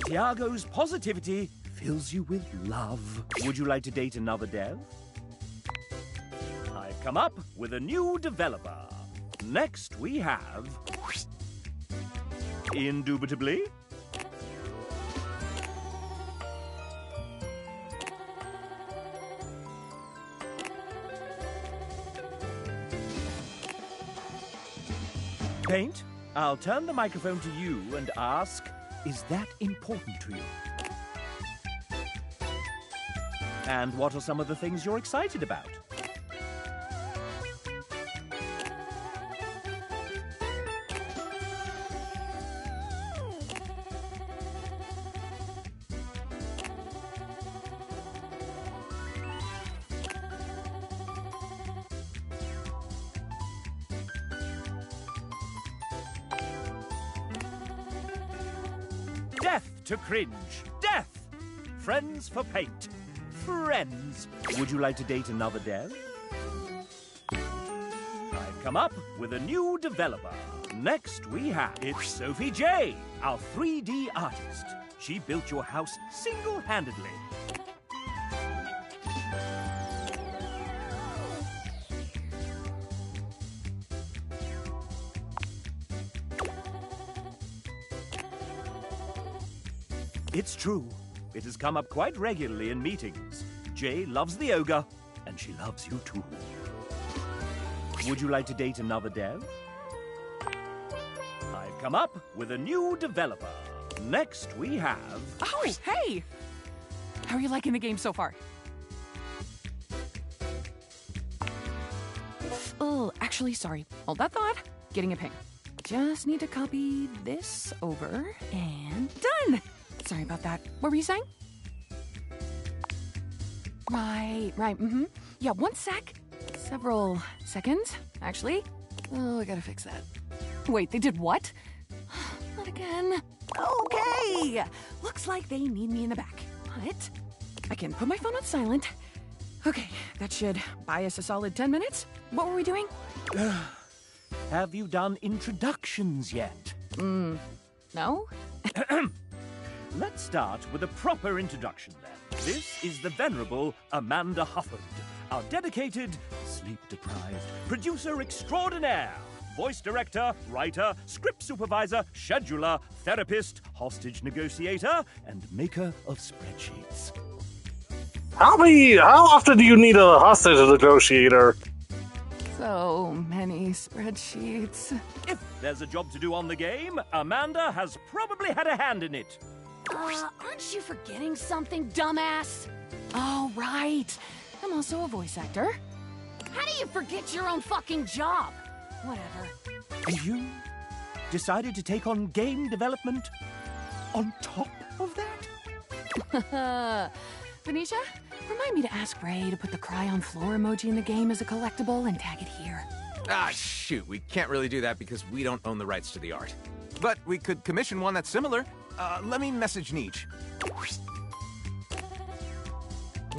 Tiago's positivity fills you with love. Would you like to date another dev? I've come up with a new developer. Next we have... Indubitably... Paint, I'll turn the microphone to you and ask, is that important to you? And what are some of the things you're excited about? Death to cringe. Death! Friends for paint. Friends. Would you like to date another dev? I've come up with a new developer. Next we have... It's Sophie J, our 3D artist. She built your house single-handedly. It's true. It has come up quite regularly in meetings. Jay loves the ogre, and she loves you too. Would you like to date another dev? I've come up with a new developer. Next we have... Oh, hey! How are you liking the game so far? Oh, actually, sorry. Hold that thought. Getting a ping. Just need to copy this over and done! Sorry about that. What were you saying? Right, mm-hmm. Yeah, one sec. Several seconds, actually. Oh, I gotta fix that. Wait, they did what? Not again. Okay! Looks like they need me in the back. But I can put my phone on silent. Okay, that should buy us a solid 10 minutes. What were we doing? Have you done introductions yet? No? Let's start with a proper introduction then. This is the venerable Amanda Hufford, our dedicated sleep-deprived, producer extraordinaire, voice director, writer, script supervisor, scheduler, therapist, hostage negotiator, and maker of spreadsheets. How often do you need a hostage negotiator? So many spreadsheets. If there's a job to do on the game, Amanda has probably had a hand in it. Aren't you forgetting something, dumbass? Oh, right. I'm also a voice actor. How do you forget your own fucking job? Whatever. And you decided to take on game development on top of that? Venetia, remind me to ask Ray to put the cry on floor emoji in the game as a collectible and tag it here. Ah, shoot. We can't really do that because we don't own the rights to the art. But we could commission one that's similar. Let me message Neech.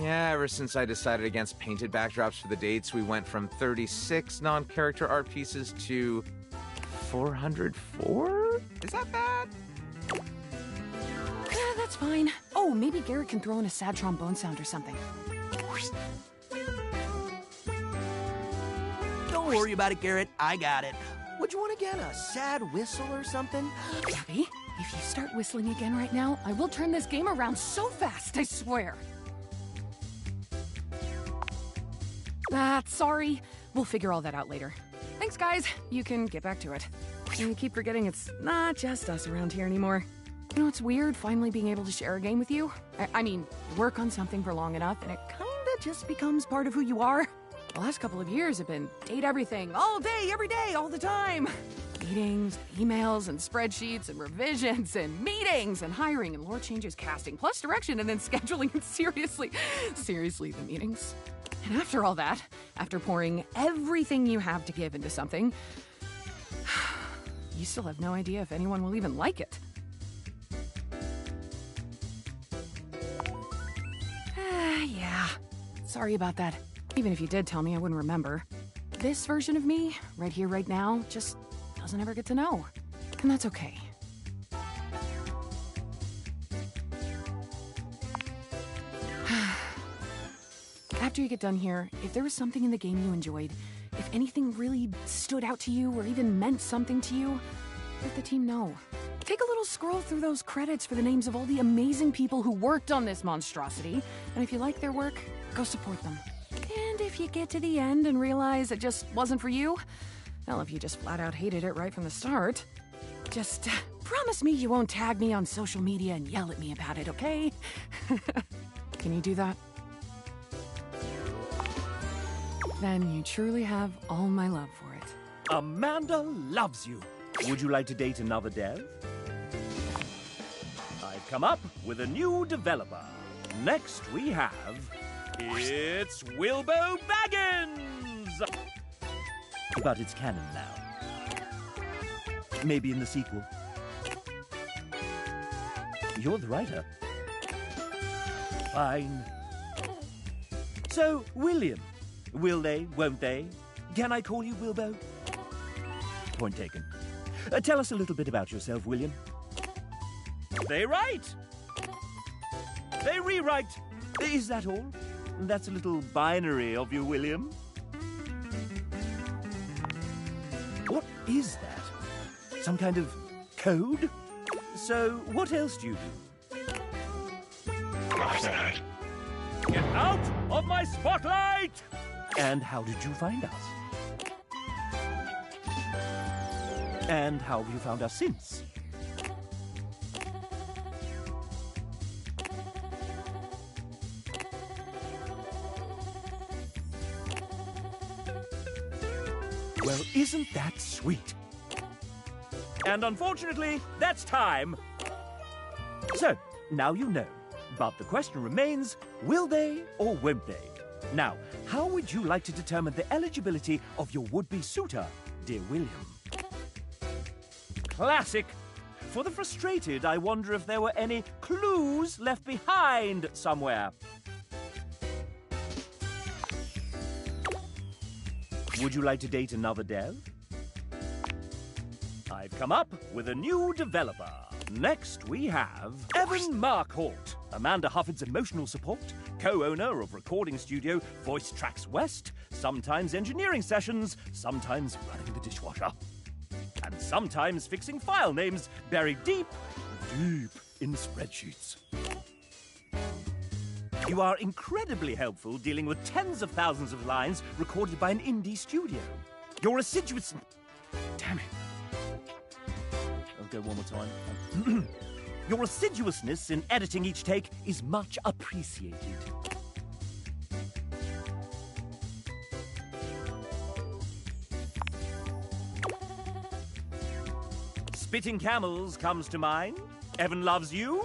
Yeah, ever since I decided against painted backdrops for the dates, we went from 36 non-character art pieces to 404? Is that bad? That's fine. Oh, maybe Garrett can throw in a sad trombone sound or something. Don't worry about it, Garrett. I got it. What'd you want again? A sad whistle or something? Gabby, if you start whistling again right now, I will turn this game around so fast, I swear. Sorry. We'll figure all that out later. Thanks, guys. You can get back to it. I keep forgetting it's not just us around here anymore. You know, it's weird finally being able to share a game with you. I mean, work on something for long enough and it kinda just becomes part of who you are. The last couple of years have been date everything, all day, every day, all the time. Meetings, emails, and spreadsheets, and revisions, and meetings, and hiring, and lore changes, casting, plus direction, and then scheduling, and seriously, the meetings. And after all that, after pouring everything you have to give into something, you still have no idea if anyone will even like it. Yeah, sorry about that. Even if you did tell me, I wouldn't remember. This version of me, right here, right now, just doesn't ever get to know. And that's okay. After you get done here, if there was something in the game you enjoyed, if anything really stood out to you or even meant something to you, let the team know. Take a little scroll through those credits for the names of all the amazing people who worked on this monstrosity, and if you like their work, go support them. And if you get to the end and realize it just wasn't for you, well, if you just flat out hated it right from the start, just promise me you won't tag me on social media and yell at me about it, okay? Can you do that? Then you truly have all my love for it. Amanda loves you. Would you like to date another dev? I've come up with a new developer. Next we have... It's Wilbo Baggins! But it's canon now. Maybe in the sequel. You're the writer. Fine. So, William. Will they, won't they? Can I call you Wilbo? Point taken. Tell us a little bit about yourself, William. They write. They rewrite. Is that all? That's a little binary of you, William. What is that? Some kind of code? So, what else do you do? Get out of my spotlight! And how did you find us? And how have you found us since? Well, isn't that sweet? And unfortunately, that's time. So, now you know. But the question remains, will they or won't they? Now, how would you like to determine the eligibility of your would-be suitor, dear William? Classic. For the frustrated, I wonder if there were any clues left behind somewhere. Would you like to date another dev? I've come up with a new developer. Next we have Evan Markhort, Amanda Hufford's emotional support, co-owner of recording studio Voice Tracks West, sometimes engineering sessions, sometimes running the dishwasher, and sometimes fixing file names buried deep in spreadsheets. You are incredibly helpful dealing with tens of thousands of lines recorded by an indie studio. Your assiduous... Damn it. I'll go one more time. Your assiduousness in editing each take is much appreciated. Spitting Camels comes to mind. Evan Loves You.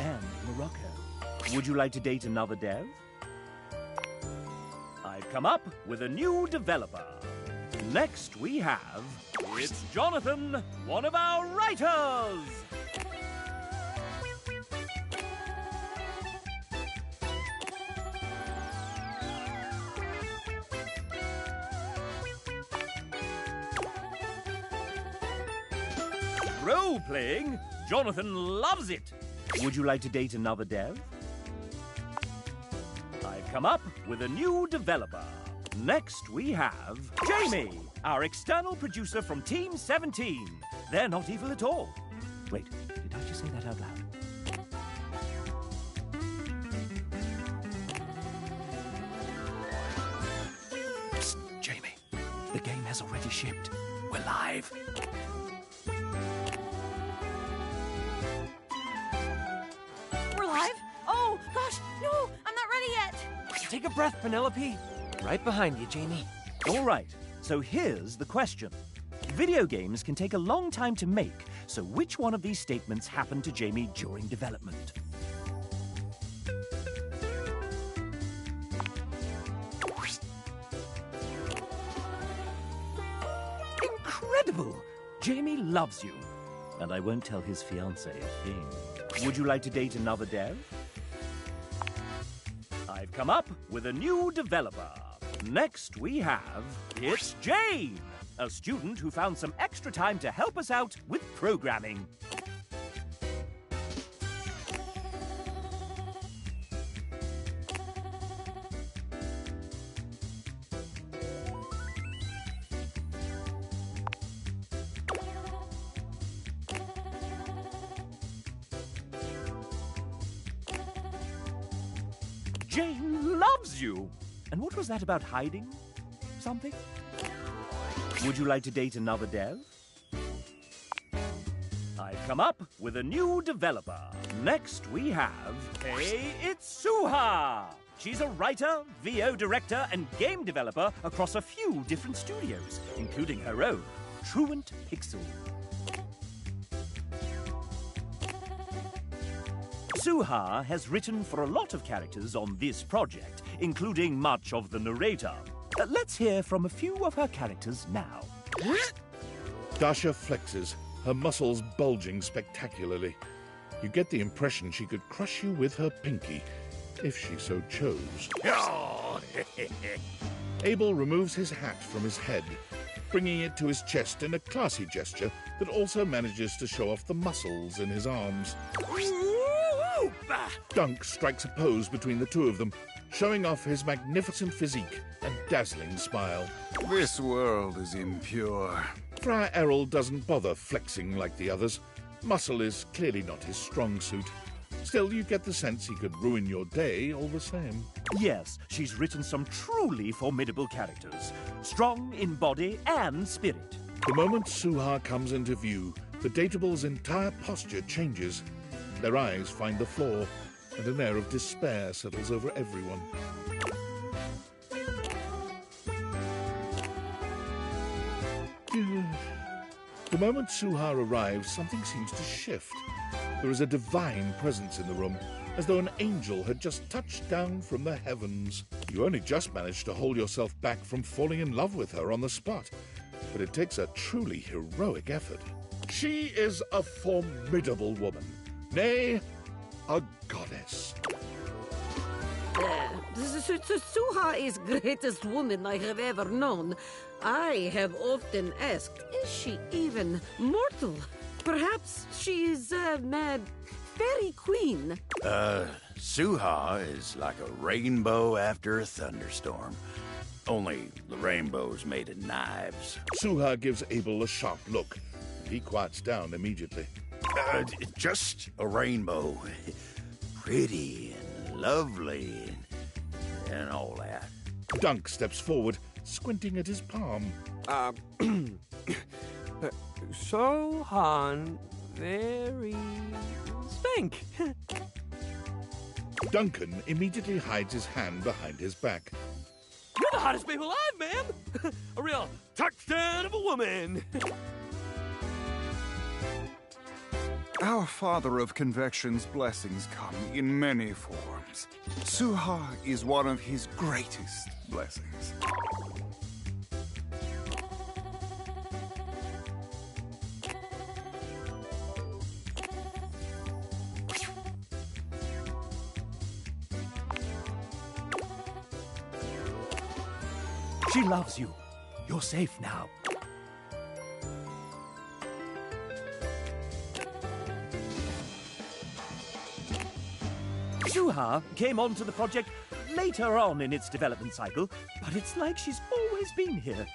And Morocco. Would you like to date another dev? I've come up with a new developer. Next we have... It's Jonathan, one of our writers! Role-playing? Jonathan loves it! Would you like to date another dev? I've come up with a new developer. Next we have Jamie, our external producer from Team 17. They're not evil at all. Wait, did I just say that out loud? Psst, Jamie, the game has already shipped. We're live. We're live? Oh, gosh, no, I'm not ready yet. Take a breath, Penelope. Right behind you, Jamie. All right, so here's the question. Video games can take a long time to make, so which one of these statements happened to Jamie during development? Incredible! Jamie loves you. And I won't tell his fiancée a thing. Would you like to date another dev? I've come up with a new developer. Next we have... It's Jane, a student who found some extra time to help us out with programming. Jane loves you! And what was that about hiding something? Would you like to date another dev? I've come up with a new developer. Next we have... Hey, it's Suha! She's a writer, VO director, and game developer across a few different studios, including her own, Truant Pixel. Suha has written for a lot of characters on this project, including much of the narrator. Let's hear from a few of her characters now. Dasha flexes, her muscles bulging spectacularly. You get the impression she could crush you with her pinky, if she so chose. Abel removes his hat from his head, bringing it to his chest in a classy gesture that also manages to show off the muscles in his arms. Dunk strikes a pose between the two of them, showing off his magnificent physique and dazzling smile. This world is impure. Friar Errol doesn't bother flexing like the others. Muscle is clearly not his strong suit. Still, you get the sense he could ruin your day all the same. Yes, she's written some truly formidable characters, strong in body and spirit. The moment Suha comes into view, the Datable's entire posture changes. Their eyes find the floor, and an air of despair settles over everyone. The moment Suha arrives, something seems to shift. There is a divine presence in the room, as though an angel had just touched down from the heavens. You only just managed to hold yourself back from falling in love with her on the spot, but it takes a truly heroic effort. She is a formidable woman. Nay, a goddess. Suha is greatest woman I have ever known. I have often asked, is she even mortal? Perhaps she is mad fairy queen. Suha is like a rainbow after a thunderstorm. Only the rainbow's made of knives. Suha gives Abel a sharp look, and he quiets down immediately. Just a rainbow. Pretty and lovely and all that. Dunk steps forward, squinting at his palm. Sohan, very spank. Duncan immediately hides his hand behind his back. You're the hottest babe alive, ma'am! A real touchdown of a woman! Our Father of Convection's blessings come in many forms. Suha is one of his greatest blessings. She loves you. You're safe now. Suha came onto the project later on in its development cycle, but it's like she's always been here.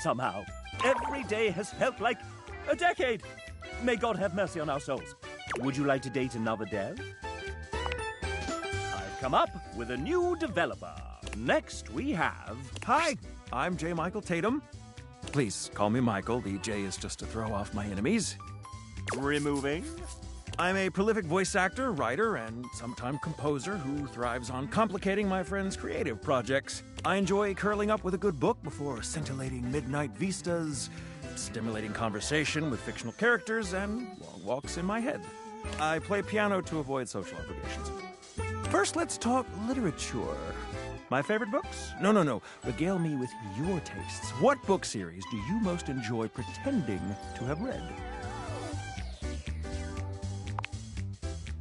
Somehow, every day has felt like a decade. May God have mercy on our souls. Would you like to date another dev? I've come up with a new developer. Next we have... Hi, I'm J. Michael Tatum. Please call me Michael. The J is just to throw off my enemies. Removing. I'm a prolific voice actor, writer, and sometime composer who thrives on complicating my friends' creative projects. I enjoy curling up with a good book before scintillating midnight vistas, stimulating conversation with fictional characters, and long walks in my head. I play piano to avoid social obligations. First, let's talk literature. My favorite books? No. Regale me with your tastes. What book series do you most enjoy pretending to have read?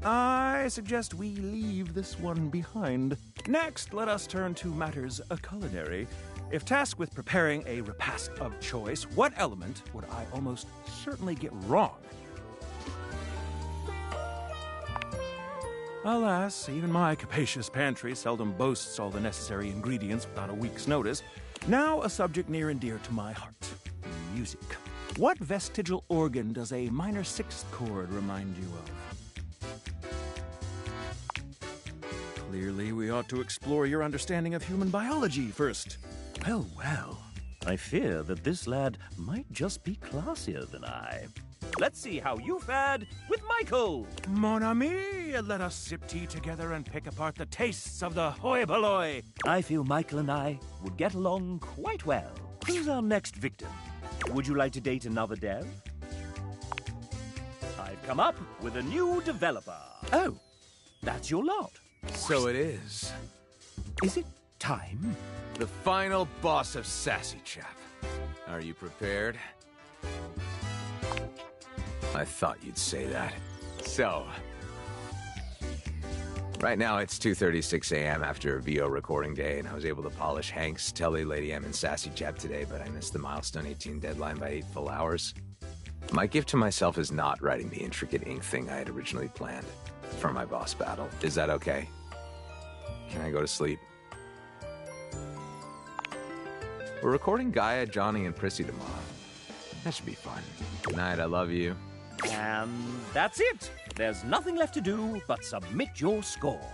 I suggest we leave this one behind. Next, let us turn to matters culinary. If tasked with preparing a repast of choice, what element would I almost certainly get wrong? Alas, even my capacious pantry seldom boasts all the necessary ingredients without a week's notice. Now a subject near and dear to my heart. Music. What vestigial organ does a minor sixth chord remind you of? Clearly, we ought to explore your understanding of human biology first. Well. I fear that this lad might just be classier than I. Let's see how you fared with Michael. Mon ami, let us sip tea together and pick apart the tastes of the hoi polloi. I feel Michael and I would get along quite well. Who's our next victim? Would you like to date another dev? I've come up with a new developer. Oh, that's your lot. So it is. Is it time? The final boss of Sassy Chap. Are you prepared? I thought you'd say that. So, right now it's 2:36 a.m. after a VO recording day, and I was able to polish Hank's Telly Lady M and Sassy Chap today, but I missed the Milestone 18 deadline by 8 full hours. My gift to myself is not writing the intricate ink thing I had originally planned for my boss battle. Is that okay? Can I go to sleep? We're recording Gaia, Johnny, and Prissy tomorrow. That should be fun. Good night, I love you. And that's it. There's nothing left to do but submit your score.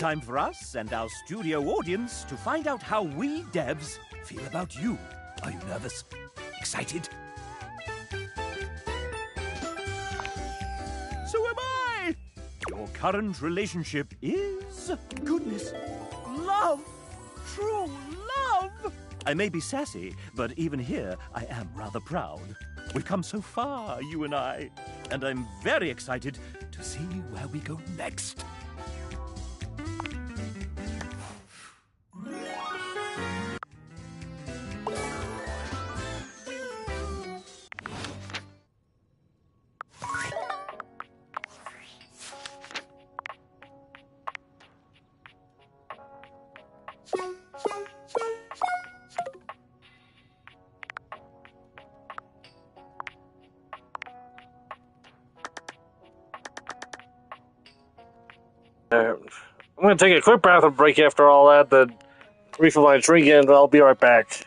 Time for us and our studio audience to find out how we devs feel about you. Are you nervous? Excited? So am I! Your current relationship is... goodness. Love! True love! I may be sassy, but even here, I am rather proud. We've come so far, you and I, and I'm very excited to see where we go next. I'm gonna take a quick bathroom break after all that, then refill my drink, and I'll be right back.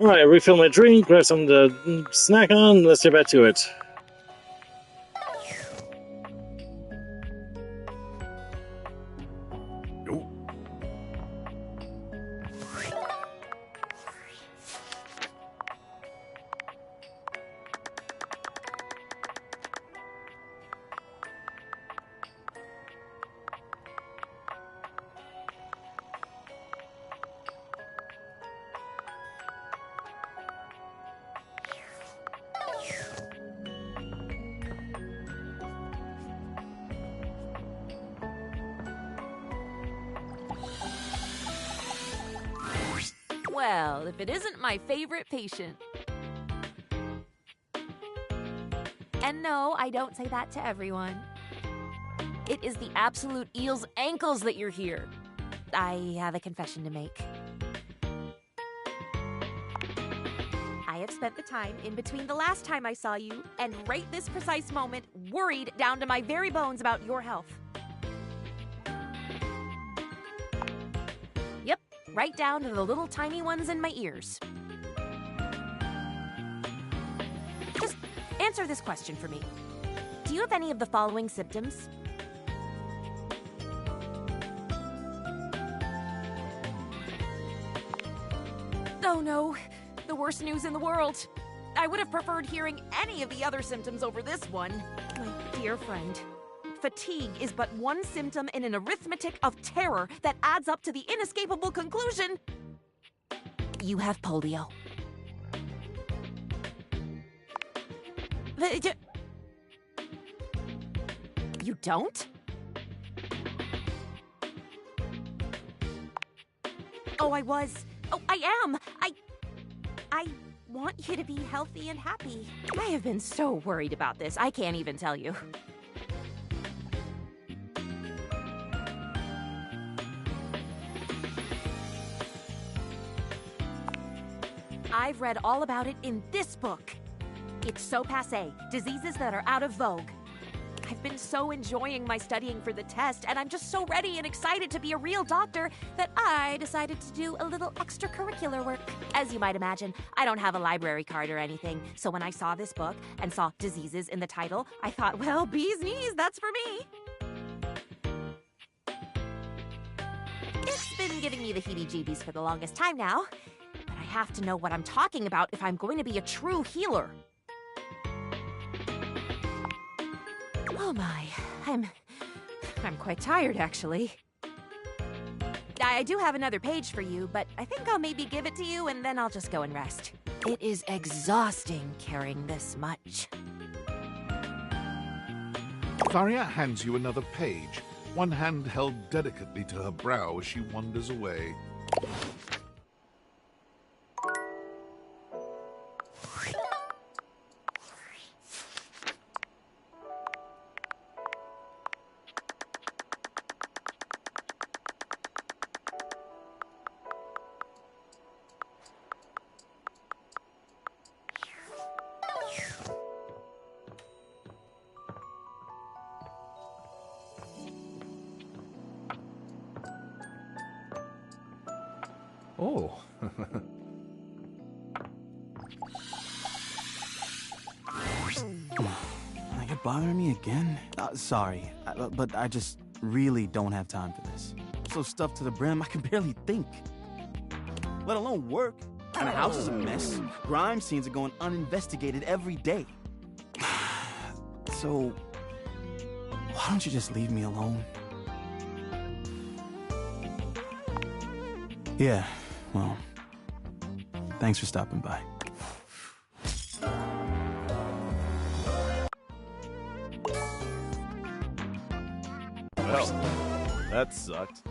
Alright, refill my drink, grab something to snack on, let's get back to it. Well, if it isn't my favorite patient. And no, I don't say that to everyone. It is the absolute eel's ankles that you're here. I have a confession to make. I have spent the time in between the last time I saw you and right this precise moment worried down to my very bones about your health. Yep, right down to the little tiny ones in my ears. Just answer this question for me. Do you have any of the following symptoms? Oh no, the worst news in the world. I would have preferred hearing any of the other symptoms over this one. My dear friend, fatigue is but one symptom in an arithmetic of terror that adds up to the inescapable conclusion: you have polio. You don't? Oh, I am. I want you to be healthy and happy. I have been so worried about this, I can't even tell you. I've read all about it in this book. It's so passé, diseases that are out of vogue. I've been so enjoying my studying for the test, and I'm just so ready and excited to be a real doctor that I decided to do a little extracurricular work. As you might imagine, I don't have a library card or anything, so when I saw this book and saw diseases in the title, I thought, well, bee's knees, that's for me. It's been giving me the heebie-jeebies for the longest time now, but I have to know what I'm talking about if I'm going to be a true healer. Oh my, I'm quite tired, actually. I do have another page for you, but I think I'll maybe give it to you and then I'll just go and rest. It is exhausting carrying this much. Faria hands you another page, one hand held delicately to her brow as she wanders away. Oh. Like it bothering me again? Sorry, but I just really don't have time for this. So stuffed to the brim, I can barely think. Let alone work. And the house is a mess. Crime scenes are going uninvestigated every day. So, why don't you just leave me alone? Yeah, well, thanks for stopping by. Well, that sucked.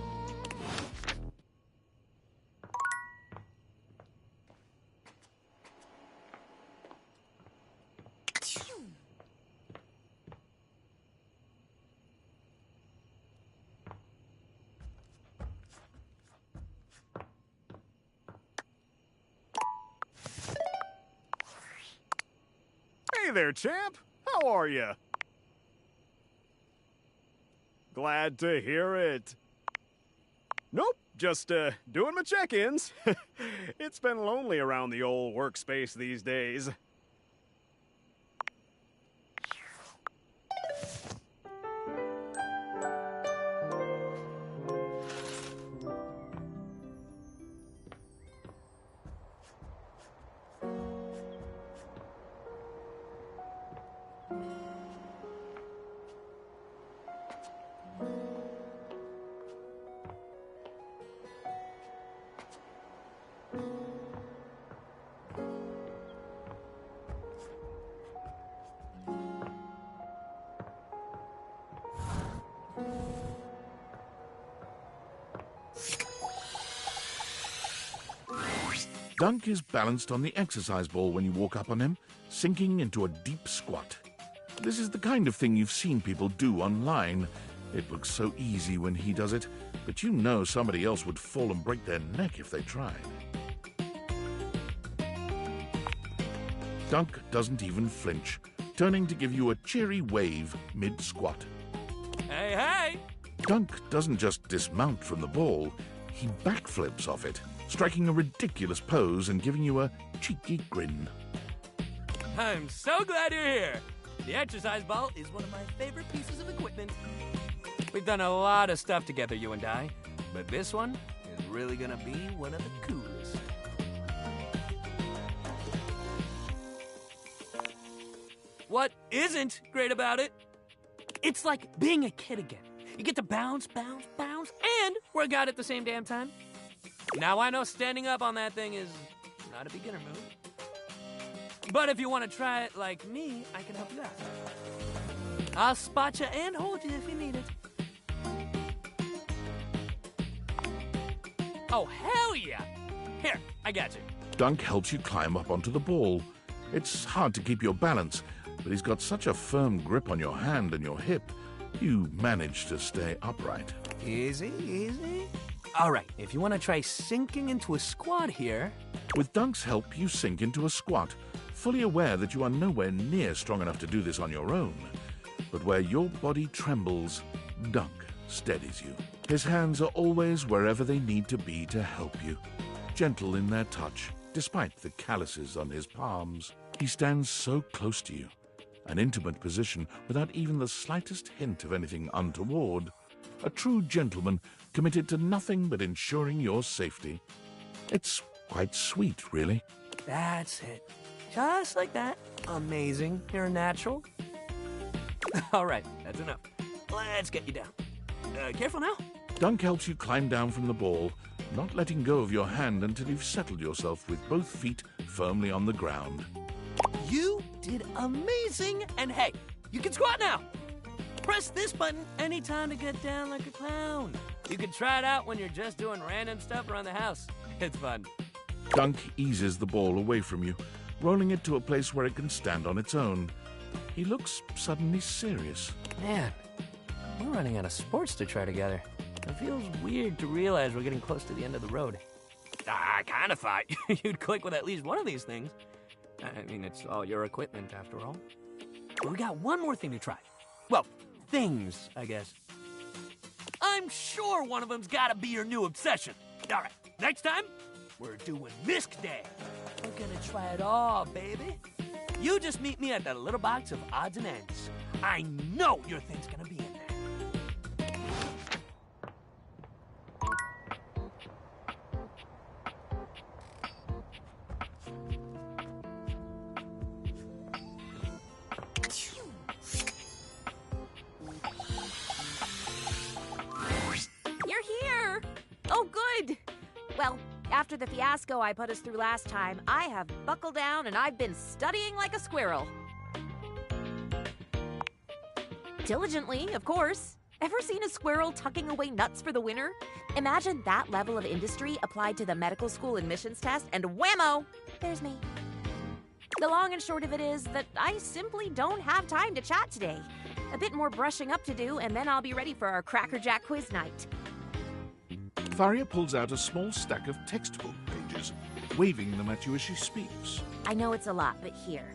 Hey there, champ. How are you? Glad to hear it. Nope, just doing my check-ins. It's been lonely around the old workspace these days. Dunk is balanced on the exercise ball when you walk up on him, sinking into a deep squat. This is the kind of thing you've seen people do online. It looks so easy when he does it, but you know somebody else would fall and break their neck if they tried. Dunk doesn't even flinch, turning to give you a cheery wave mid-squat. Hey, hey! Dunk doesn't just dismount from the ball, he backflips off it, striking a ridiculous pose and giving you a cheeky grin. I'm so glad you're here. The exercise ball is one of my favorite pieces of equipment. We've done a lot of stuff together, you and I, but this one is really gonna be one of the coolest. What isn't great about it? It's like being a kid again. You get to bounce, bounce, bounce, and work out at the same damn time. Now I know standing up on that thing is not a beginner move. But if you want to try it like me, I can help you out. I'll spot you and hold you if you need it. Oh, hell yeah! Here, I got you. Dunk helps you climb up onto the ball. It's hard to keep your balance, but he's got such a firm grip on your hand and your hip, you manage to stay upright. Easy, easy. All right, if you want to try sinking into a squat here... With Dunk's help, you sink into a squat, fully aware that you are nowhere near strong enough to do this on your own. But where your body trembles, Dunk steadies you. His hands are always wherever they need to be to help you, gentle in their touch, despite the calluses on his palms. He stands so close to you, an intimate position without even the slightest hint of anything untoward. A true gentleman committed to nothing but ensuring your safety. It's quite sweet, really. That's it. Just like that. Amazing. You're a natural. All right, that's enough. Let's get you down. Careful now. Dunk helps you climb down from the ball, not letting go of your hand until you've settled yourself with both feet firmly on the ground. You did amazing, and hey, you can squat now. Press this button anytime to get down like a clown. You can try it out when you're just doing random stuff around the house. It's fun. Dunk eases the ball away from you, rolling it to a place where it can stand on its own. He looks suddenly serious. Man, we're running out of sports to try together. It feels weird to realize we're getting close to the end of the road. I kind of thought you'd click with at least one of these things. I mean, it's all your equipment, after all. But we got one more thing to try. Well, things, I guess. I'm sure one of them's gotta be your new obsession. All right, next time, we're doing Misc Day. We're gonna try it all, baby. You just meet me at that little box of odds and ends. I know your thing's gonna be in there. Oh, good! Well, after the fiasco I put us through last time, I have buckled down and I've been studying like a squirrel. Diligently, of course. Ever seen a squirrel tucking away nuts for the winter? Imagine that level of industry applied to the medical school admissions test, and whammo! There's me. The long and short of it is that I simply don't have time to chat today. A bit more brushing up to do, and then I'll be ready for our Cracker Jack quiz night. Faria pulls out a small stack of textbook pages, waving them at you as she speaks. I know it's a lot, but here.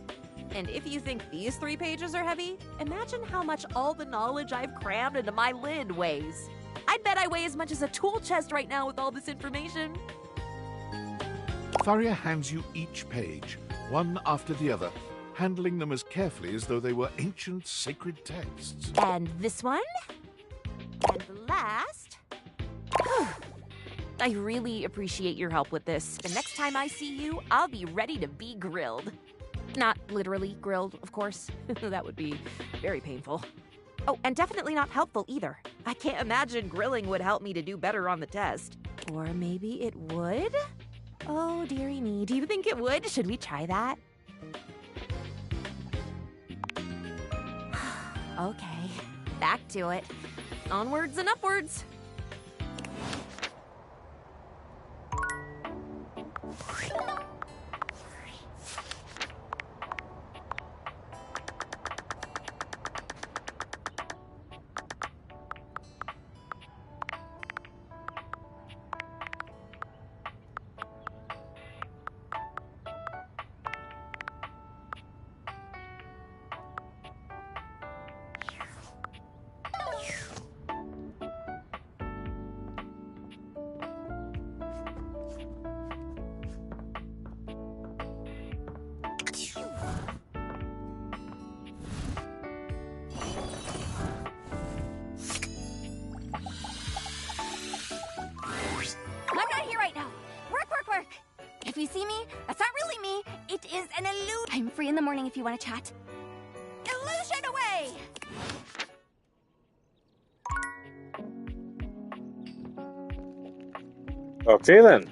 And if you think these 3 pages are heavy, imagine how much all the knowledge I've crammed into my lid weighs. I'd bet I weigh as much as a tool chest right now with all this information. Faria hands you each page, one after the other, handling them as carefully as though they were ancient sacred texts. And this one? And the last? I really appreciate your help with this. The next time I see you, I'll be ready to be grilled. Not literally grilled, of course. That would be very painful. Oh, and definitely not helpful either. I can't imagine grilling would help me to do better on the test. Or maybe it would? Oh, dearie me. Do you think it would? Should we try that? Okay, back to it. Onwards and upwards. If you see me, that's not really me. It is an illusion. I'm free in the morning if you want to chat. Illusion away! Okay then.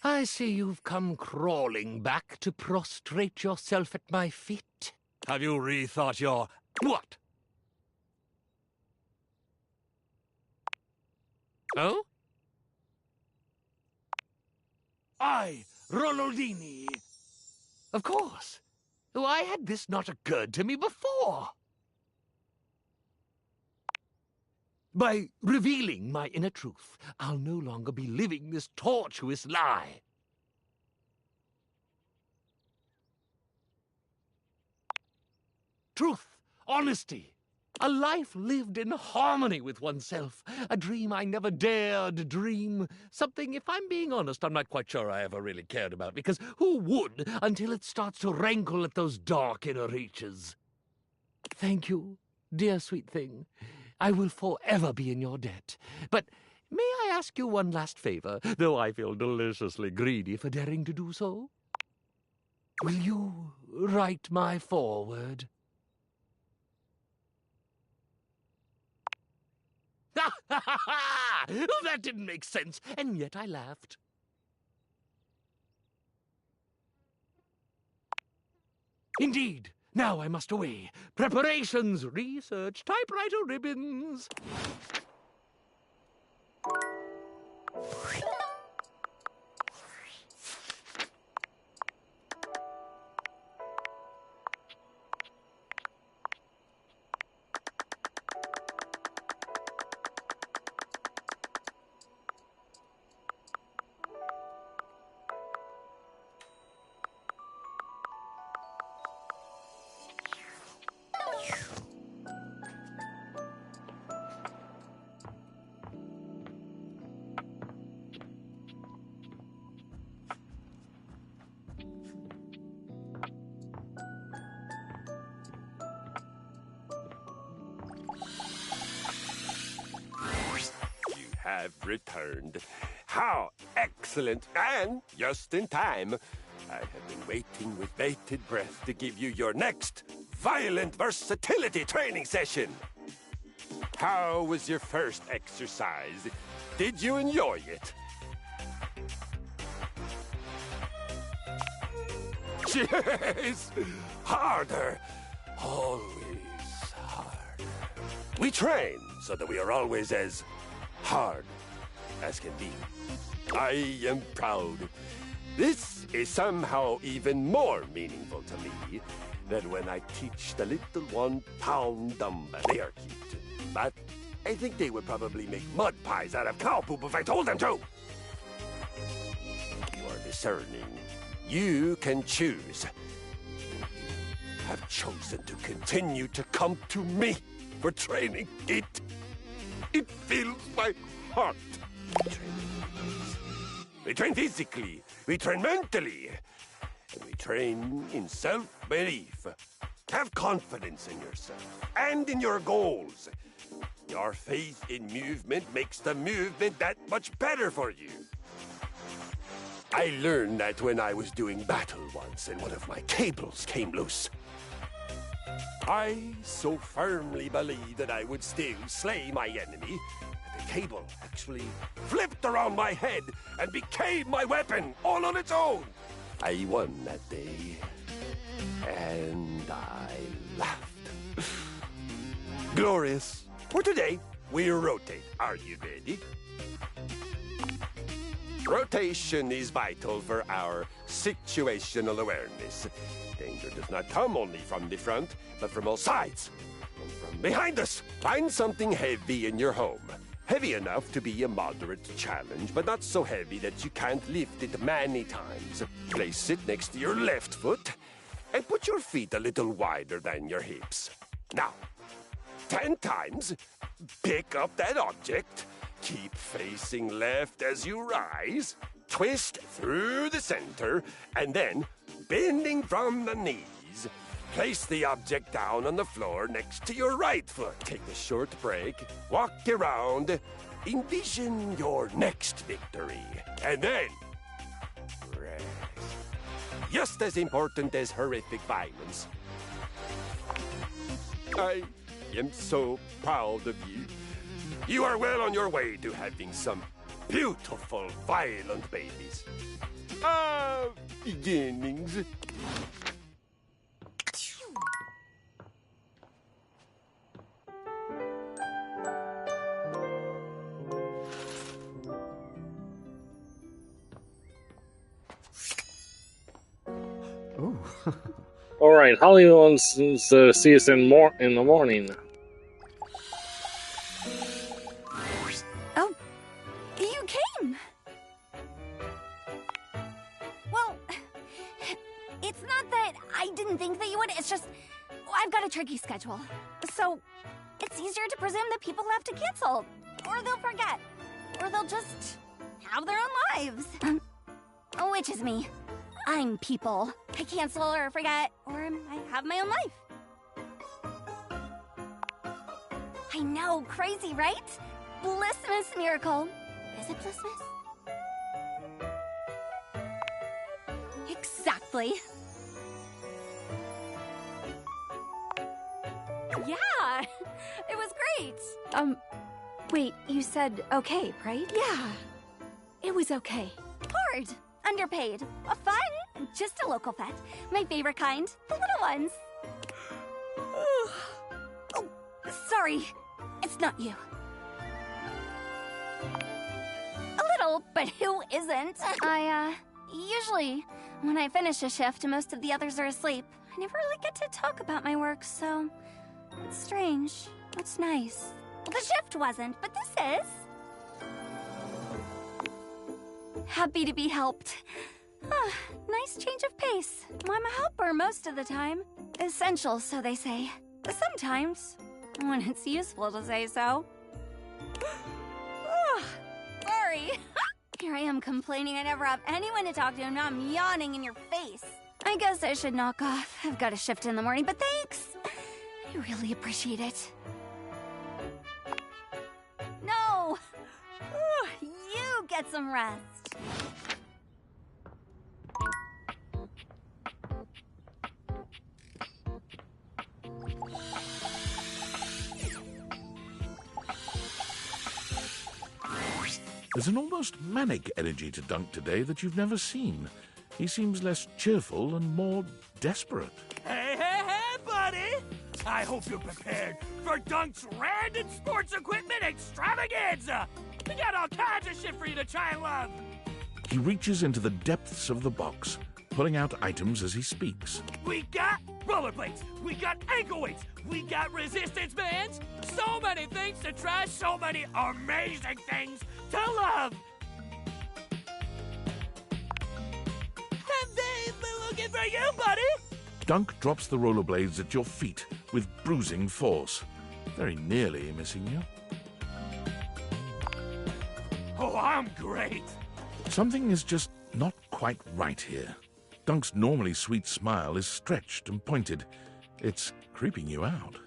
I see you've come crawling back to prostrate yourself at my feet. Have you rethought your... what? Oh? I, Rolodini. Of course. Why had this not occurred to me before? By revealing my inner truth, I'll no longer be living this tortuous lie. Truth, honesty, a life lived in harmony with oneself, a dream I never dared dream, something, if I'm being honest, I'm not quite sure I ever really cared about, because who would until it starts to rankle at those dark inner reaches? Thank you, dear sweet thing. I will forever be in your debt. But may I ask you one last favor, though I feel deliciously greedy for daring to do so? Will you write my foreword? That didn't make sense, and yet I laughed. Indeed. Now I must away. Preparations, research, typewriter ribbons. Have returned. How excellent, and just in time. I have been waiting with bated breath to give you your next violent versatility training session. How was your first exercise? Did you enjoy it? Yes! Harder! Always harder. We train so that we are always as hard as can be. I am proud. This is somehow even more meaningful to me than when I teach the little 1-pound dumbbell. They are cute, but I think they would probably make mud pies out of cow poop if I told them to. You are discerning. You can choose. You have chosen to continue to come to me for training. It fills my heart. We train physically, we train mentally, and we train in self-belief. Have confidence in yourself and in your goals. Your faith in movement makes the movement that much better for you. I learned that when I was doing battle once and one of my cables came loose. I so firmly believed that I would still slay my enemy that the cable actually flipped around my head and became my weapon all on its own. I won that day, and I laughed. Glorious. For today, we rotate. Are you ready? Rotation is vital for our situational awareness. Danger does not come only from the front, but from all sides. And from behind us. Find something heavy in your home. Heavy enough to be a moderate challenge, but not so heavy that you can't lift it many times. Place it next to your left foot, and put your feet a little wider than your hips. Now, 10 times, pick up that object, keep facing left as you rise, twist through the center, and then, bending from the knees, place the object down on the floor next to your right foot. Take a short break, walk around, envision your next victory, and then rest. Just as important as horrific violence. I am so proud of you. You are well on your way to having some beautiful, violent babies. Beginnings. All right, Holly wants to see us in the morning. Oh, you came. Well, it's not that I didn't think that you would. It's just I've got a tricky schedule, so it's easier to presume that people have to cancel, or they'll forget, or they'll just have their own lives. Which is me. I'm people. I cancel or forget, or I have my own life. I know, crazy, right? Blissmas miracle. Is it Blissmas? Exactly. Yeah, it was great. Wait, you said okay, right? Yeah, It was okay. hard, underpaid, fun, just a local pet. My favorite kind, the little ones. Oh, sorry, it's not you. A little, but who isn't? Usually, when I finish a shift, most of the others are asleep. I never really get to talk about my work, so it's strange. It's nice. Well, the shift wasn't, but this is. Happy to be helped. Nice change of pace. I'm a helper most of the time. Essential, so they say. Sometimes, when it's useful to say so. Sorry. Here I am complaining I never have anyone to talk to, and now I'm yawning in your face. I guess I should knock off. I've got a shift in the morning, but thanks. I really appreciate it. No! You get some rest. There's an almost manic energy to Dunk today that you've never seen. He seems less cheerful and more desperate. Hey, buddy! I hope you're prepared for Dunk's random sports equipment extravaganza! We got all kinds of shit for you to try and love! He reaches into the depths of the box, pulling out items as he speaks. We got rollerblades, we got ankle weights, we got resistance bands, so many things to try, so many amazing things to love! And they've been looking for you, buddy! Dunk drops the rollerblades at your feet with bruising force, very nearly missing you. Oh, I'm great! Something is just not quite right here. Dunk's normally sweet smile is stretched and pointed. It's creeping you out.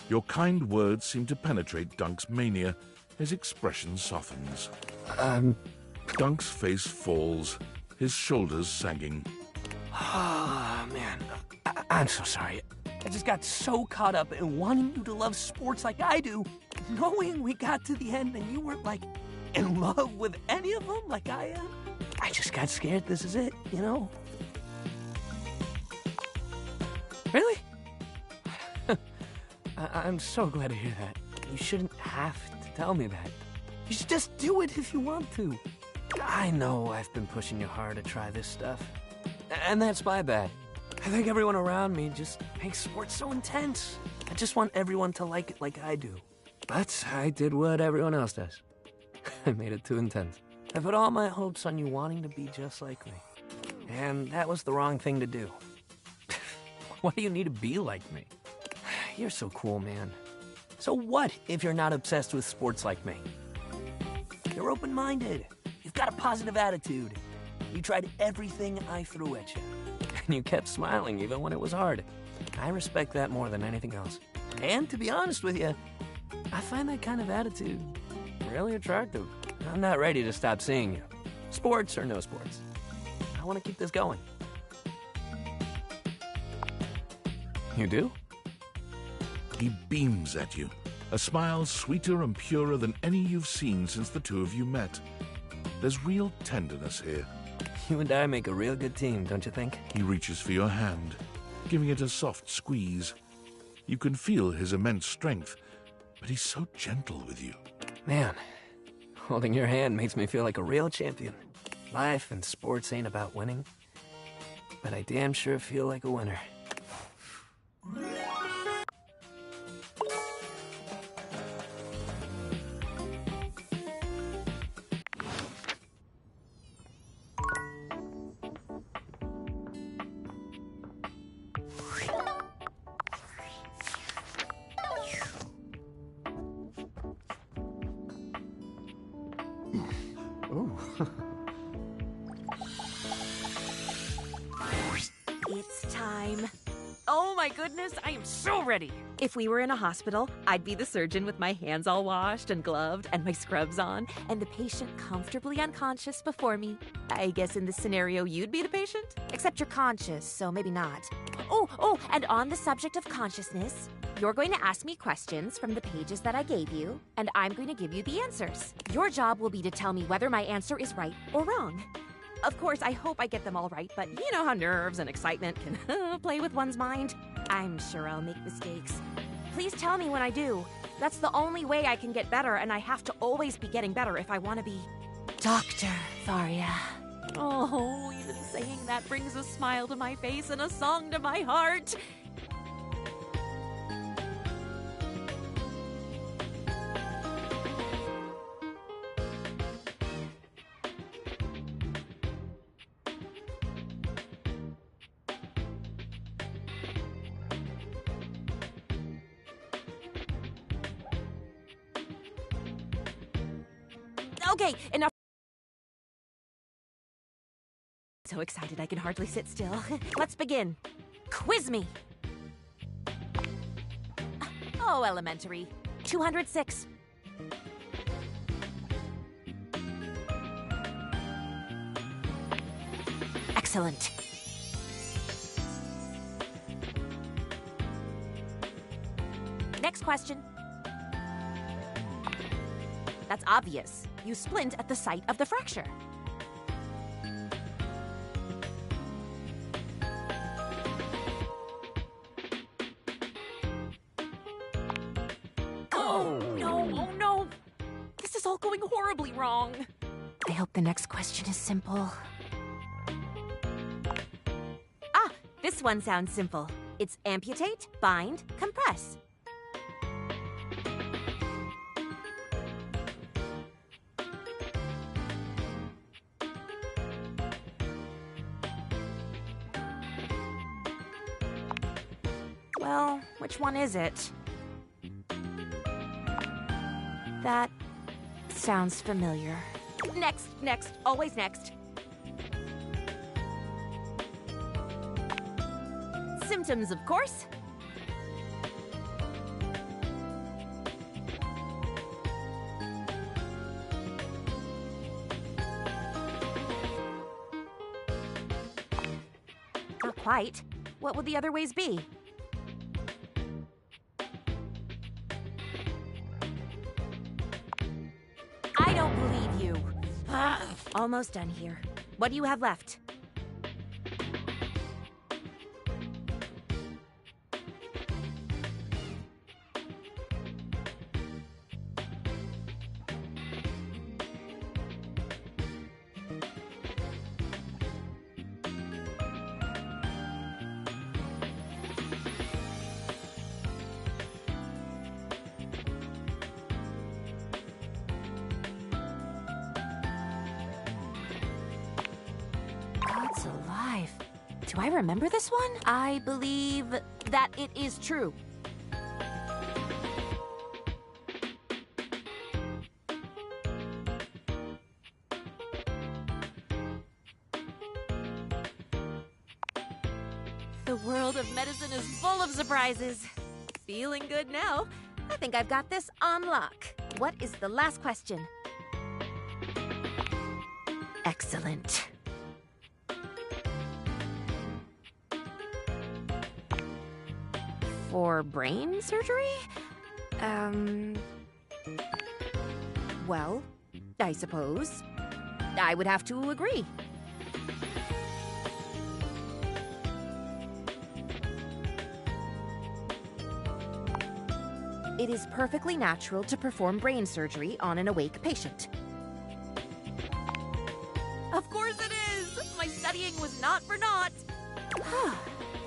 Your kind words seem to penetrate Dunk's mania. His expression softens. Dunk's face falls, his shoulders sagging. Oh, man. I'm so sorry. I just got so caught up in wanting you to love sports like I do, knowing we got to the end and you weren't, like, in love with any of them like I am. I just got scared this is it, you know? Really? I'm so glad to hear that. You shouldn't have to tell me that. You should just do it if you want to. I know I've been pushing you hard to try this stuff. And that's my bad. I think everyone around me just makes sports so intense. I just want everyone to like it like I do. But I did what everyone else does. I made it too intense. I put all my hopes on you wanting to be just like me. And that was the wrong thing to do. Why do you need to be like me? You're so cool, man. So what if you're not obsessed with sports like me? You're open-minded. You've got a positive attitude. You tried everything I threw at you. And you kept smiling even when it was hard. I respect that more than anything else. And to be honest with you, I find that kind of attitude really attractive. I'm not ready to stop seeing you. Sports or no sports. I want to keep this going. You do? He beams at you, a smile sweeter and purer than any you've seen since the two of you met. There's real tenderness here. You and I make a real good team, don't you think? He reaches for your hand, giving it a soft squeeze. You can feel his immense strength, but he's so gentle with you. Man, holding your hand makes me feel like a real champion. Life and sports ain't about winning, but I damn sure feel like a winner. It's time. Oh my goodness, I am so ready. If we were in a hospital, I'd be the surgeon with my hands all washed and gloved and my scrubs on, and the patient comfortably unconscious before me. I guess in this scenario, you'd be the patient? Except you're conscious, so maybe not. Oh, and on the subject of consciousness, you're going to ask me questions from the pages that I gave you, and I'm going to give you the answers. Your job will be to tell me whether my answer is right or wrong. Of course, I hope I get them all right, but you know how nerves and excitement can play with one's mind. I'm sure I'll make mistakes. Please tell me when I do. That's the only way I can get better, and I have to always be getting better if I want to be Dr. Tharia. Oh, even saying that brings a smile to my face and a song to my heart. Okay, enough. So excited I can hardly sit still. Let's begin. Quiz me. Oh, elementary. 206. Excellent. Next question. That's obvious. You splint at the site of the fracture. Oh no! This is all going horribly wrong. I hope the next question is simple. Ah, this one sounds simple. It's amputate, bind, compress. Well, which one is it? That sounds familiar. Next, always next. Symptoms, of course. Not quite. What would the other ways be? I don't believe you. Almost done here. What do you have left? Do I remember this one? I believe that it is true. The world of medicine is full of surprises. Feeling good now. I think I've got this on lock. What is the last question? Excellent. For brain surgery? Well, I suppose I would have to agree. It is perfectly natural to perform brain surgery on an awake patient. Of course it is! My studying was not for naught.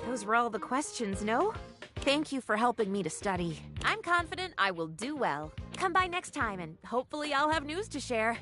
Those were all the questions, no? Thank you for helping me to study. I'm confident I will do well. Come by next time and hopefully I'll have news to share.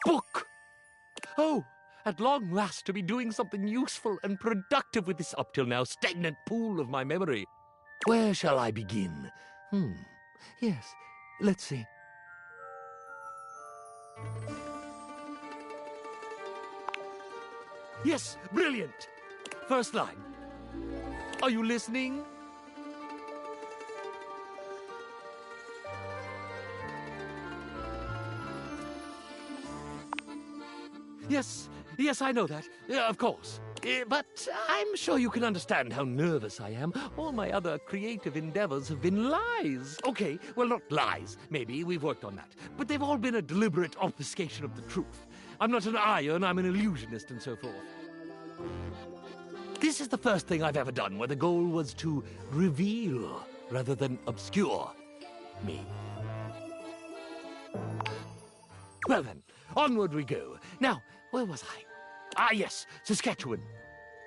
Book! Oh, at long last to be doing something useful and productive with this up till now stagnant pool of my memory. Where shall I begin? Yes, let's see. Yes, brilliant! First line. Are you listening? Yes, I know that. Of course. But I'm sure you can understand how nervous I am. All my other creative endeavors have been lies. Okay, well, not lies. Maybe we've worked on that. But they've all been a deliberate obfuscation of the truth. I'm not an iron, I'm an illusionist and so forth. This is the first thing I've ever done where the goal was to reveal rather than obscure me. Well then, onward we go. Now, where was I? Ah, yes, Saskatchewan.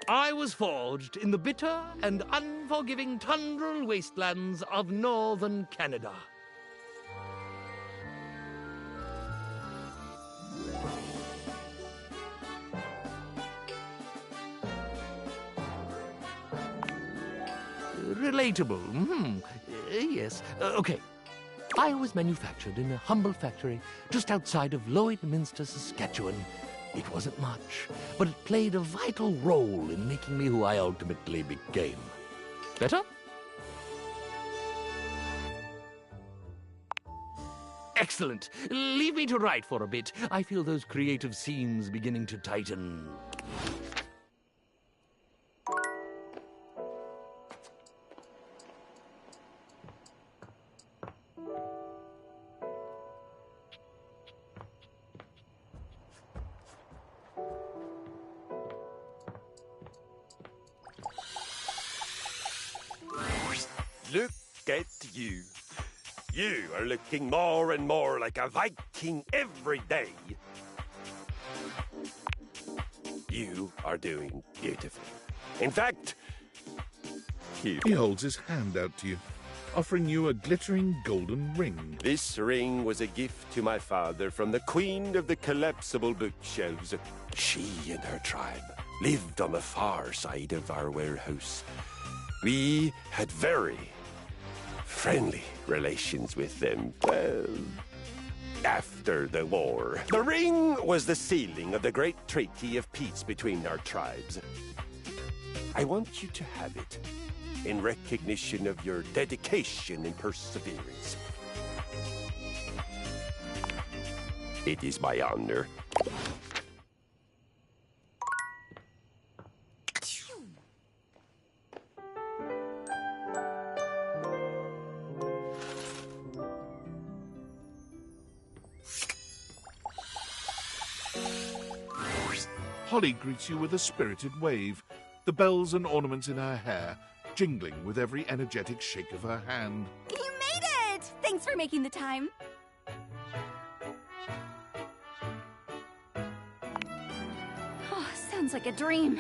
I was forged in the bitter and unforgiving tundral wastelands of northern Canada. Relatable. Yes. Okay. I was manufactured in a humble factory just outside of Lloydminster, Saskatchewan. It wasn't much, but it played a vital role in making me who I ultimately became. Better? Excellent. Leave me to write for a bit. I feel those creative seams beginning to tighten. Look at you. You are looking more and more like a Viking every day. You are doing beautifully. In fact, He holds his hand out to you, offering you a glittering golden ring. This ring was a gift to my father from the queen of the collapsible bookshelves. She and her tribe lived on the far side of our warehouse. We had very friendly relations with them, well, after the war. The ring was the sealing of the great treaty of peace between our tribes. I want you to have it in recognition of your dedication and perseverance. It is my honor. Holly greets you with a spirited wave, the bells and ornaments in her hair jingling with every energetic shake of her hand. You made it! Thanks for making the time. Oh, sounds like a dream.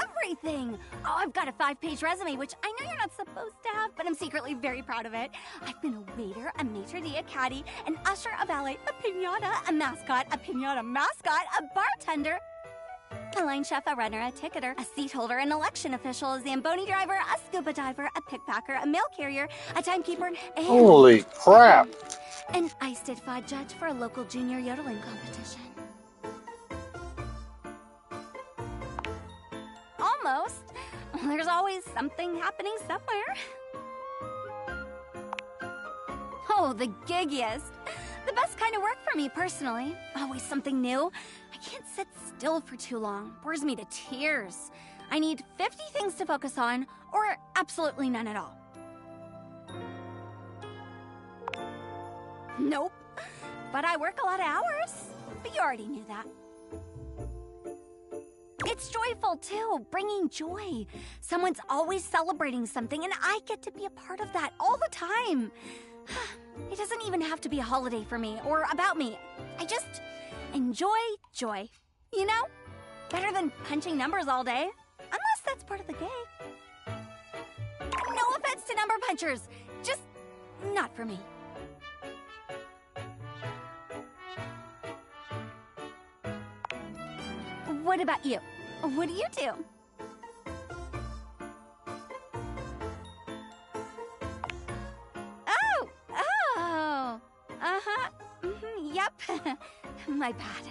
Everything! Oh, I've got a 5-page resume, which I know you're not supposed to have, but I'm secretly very proud of it. I've been a waiter, a maitre d', a caddy, an usher, a valet, a piñata, a mascot, a bartender, a line chef, a runner, a ticketer, a seat holder, an election official, a Zamboni driver, a scuba diver, a pickpacker, a mail carrier, a timekeeper, and... Holy crap! An ice did fod judge for a local junior yodeling competition. Almost. There's always something happening somewhere. Oh, the giggiest. The best kind of work for me, personally. Always something new. I can't sit still for too long. Bores me to tears. I need 50 things to focus on, or absolutely none at all. Nope. But I work a lot of hours. But you already knew that. It's joyful, too, bringing joy. Someone's always celebrating something, and I get to be a part of that all the time. It doesn't even have to be a holiday for me, or about me. I just enjoy joy, you know? Better than punching numbers all day, unless that's part of the game. No offense to number punchers, just not for me. What about you? What do you do? Oh! Uh-huh. Yep. My bad.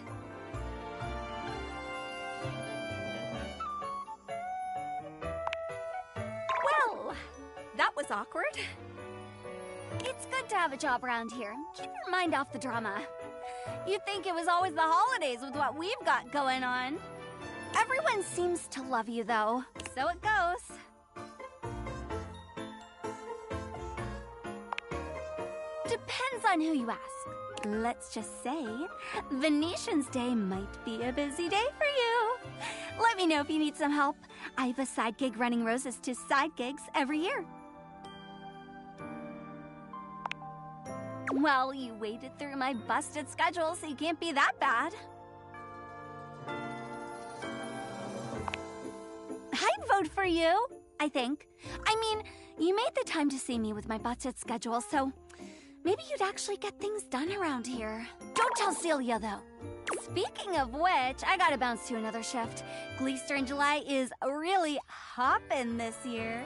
Well, that was awkward. It's good to have a job around here. Keep your mind off the drama. You'd think it was always the holidays with what we've got going on. Everyone seems to love you, though. So it goes. Depends on who you ask. Let's just say, Venetian's Day might be a busy day for you. Let me know if you need some help. I have a side gig running roses to side gigs every year. Well, you waded through my busted schedule, so you can't be that bad. I'd vote for you, I think. I mean, you made the time to see me with my busted schedule, so maybe you'd actually get things done around here. Don't tell Celia, though. Speaking of which, I gotta bounce to another shift. Gleester in July is really hoppin' this year.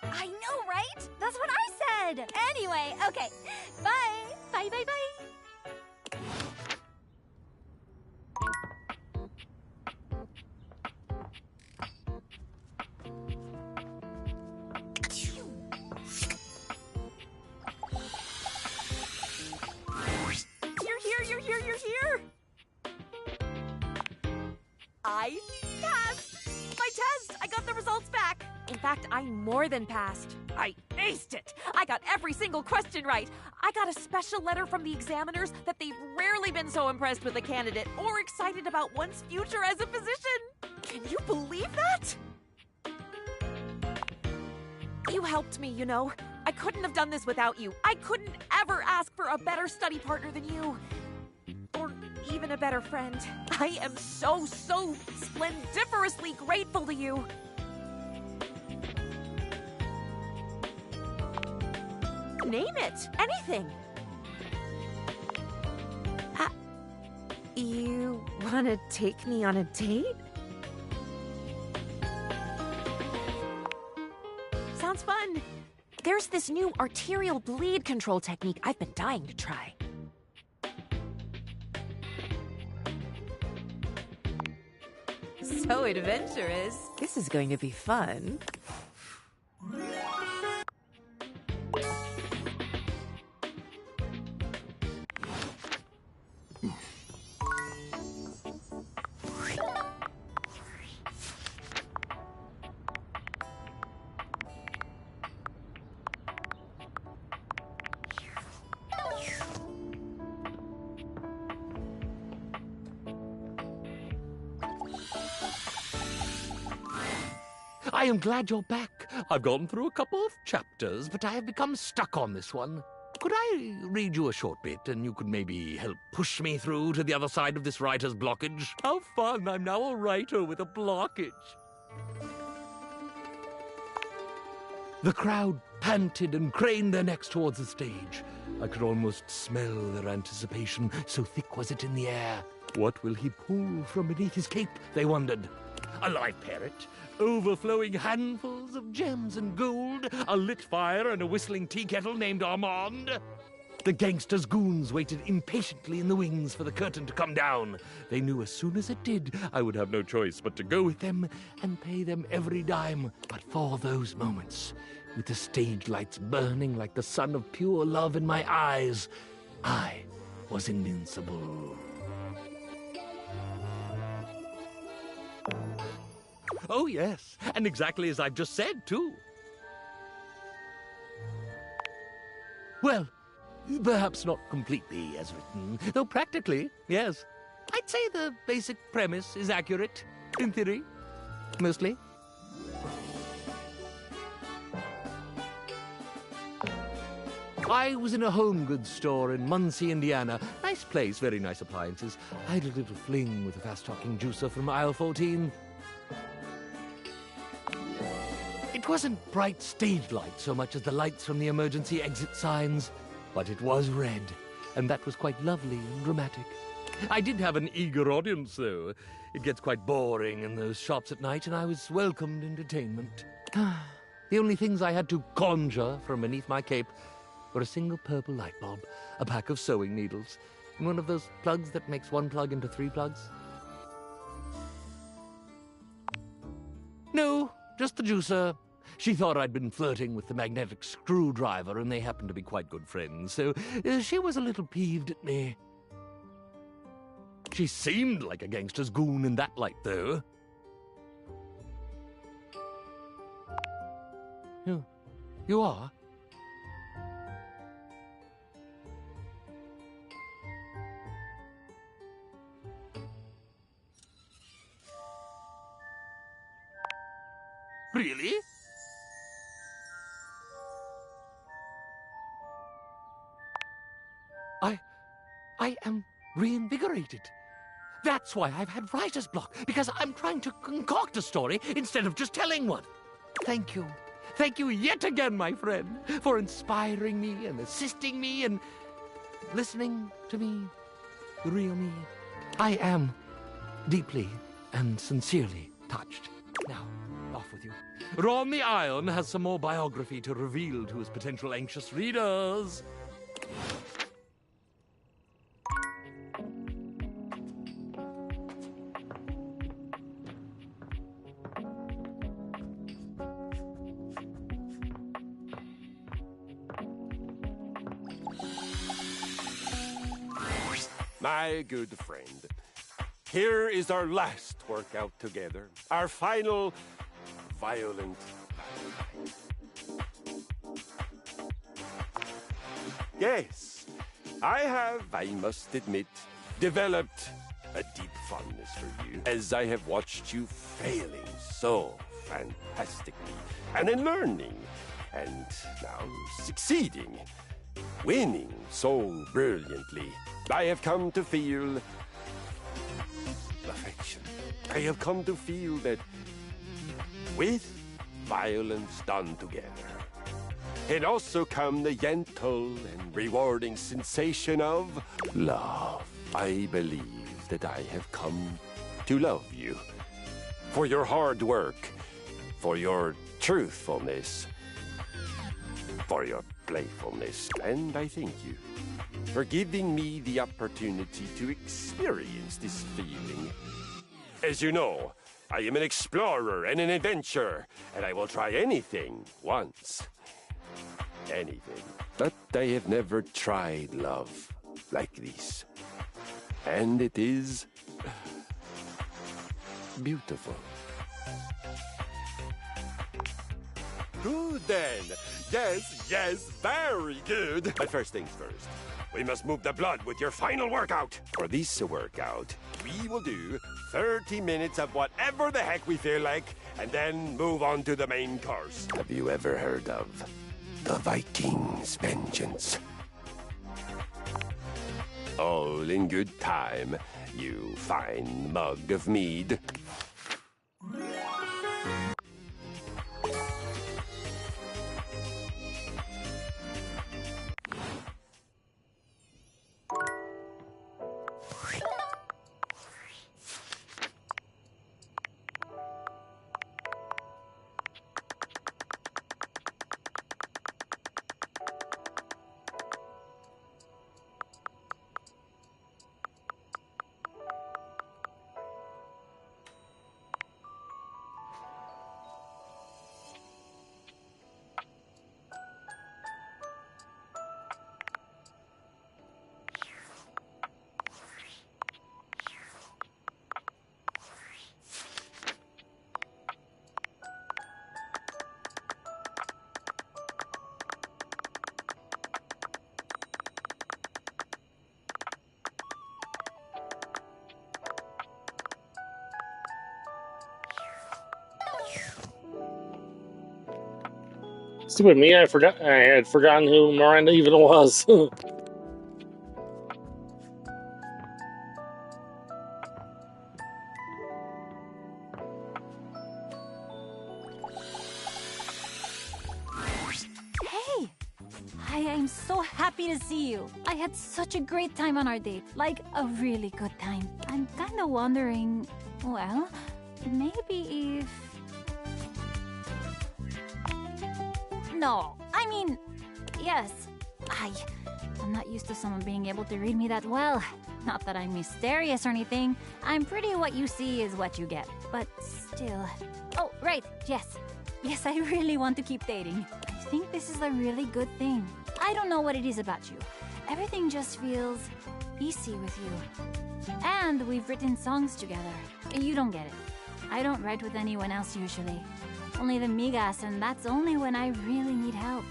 I know, right? That's what I said. Anyway, okay. Bye. Bye, bye, bye. You're here! I passed! My test! I got the results back! In fact, I more than passed. I aced it! I got every single question right! I got a special letter from the examiners that they've rarely been so impressed with a candidate or excited about one's future as a physician! Can you believe that? You helped me, you know. I couldn't have done this without you. I couldn't ever ask for a better study partner than you. Or even a better friend. I am so splendiferously grateful to you. Name it. Anything. You want to take me on a date? Sounds fun. There's this new arterial bleed control technique I've been dying to try. So adventurous. This is going to be fun. I am glad you're back. I've gone through a couple of chapters, but I have become stuck on this one. Could I read you a short bit, and you could maybe help push me through to the other side of this writer's blockage? How fun! I'm now a writer with a blockage. The crowd panted and craned their necks towards the stage. I could almost smell their anticipation, so thick was it in the air. What will he pull from beneath his cape, they wondered. A live parrot, overflowing handfuls of gems and gold, a lit fire, and a whistling tea kettle named Armand. The gangsters' goons waited impatiently in the wings for the curtain to come down. They knew as soon as it did, I would have no choice but to go with them and pay them every dime. But for those moments, with the stage lights burning like the sun of pure love in my eyes, I was invincible. Oh, yes, and exactly as I've just said, too. Well, perhaps not completely as written, though practically, yes. I'd say the basic premise is accurate, in theory, mostly. I was in a home goods store in Muncie, Indiana. Nice place, very nice appliances. I had a little fling with a fast-talking juicer from aisle 14. It wasn't bright stage lights so much as the lights from the emergency exit signs, but it was red, and that was quite lovely and dramatic. I did have an eager audience, though. It gets quite boring in those shops at night, and I was welcomed entertainment. The only things I had to conjure from beneath my cape were a single purple light bulb, a pack of sewing needles, and one of those plugs that makes one plug into 3 plugs. No, just the juicer. She thought I'd been flirting with the magnetic screwdriver, and they happened to be quite good friends, so she was a little peeved at me. She seemed like a gangster's goon in that light, though. You are? Really? I am reinvigorated. That's why I've had writer's block, because I'm trying to concoct a story instead of just telling one. Thank you. Thank you yet again, my friend, for inspiring me and assisting me and listening to me, the real me. I am deeply and sincerely touched. Now, off with you. Ron the Iron has some more biography to reveal to his potential anxious readers. My good friend, here is our last workout together, our final violent. Yes, I must admit, developed a deep fondness for you, as I have watched you failing so fantastically, and then learning, and now succeeding, winning so brilliantly. I have come to feel affection. I have come to feel that with violence done together can also come the gentle and rewarding sensation of love. I believe that I have come to love you for your hard work, for your truthfulness, for your playfulness, and I thank you for giving me the opportunity to experience this feeling. As you know, I am an explorer and an adventurer, and I will try anything once. Anything. But I have never tried love like this. And it is beautiful. Good then. Yes, very good. But first things first, we must move the blood with your final workout. For this workout, we will do 30 minutes of whatever the heck we feel like, and then move on to the main course. Have you ever heard of the Viking's Vengeance? All in good time, you fine mug of mead. Stupid me, I had forgotten who Miranda even was. Hey! I'm so happy to see you. I had such a great time on our date. Like, a really good time. I'm kinda wondering, well, maybe if... No, I mean, yes. I'm not used to someone being able to read me that well. Not that I'm mysterious or anything. I'm pretty what you see is what you get. But still... Oh, right, yes. Yes, I really want to keep dating. I think this is a really good thing. I don't know what it is about you. Everything just feels easy with you. And we've written songs together. You don't get it. I don't write with anyone else usually. Only the migas, and that's only when I really need help.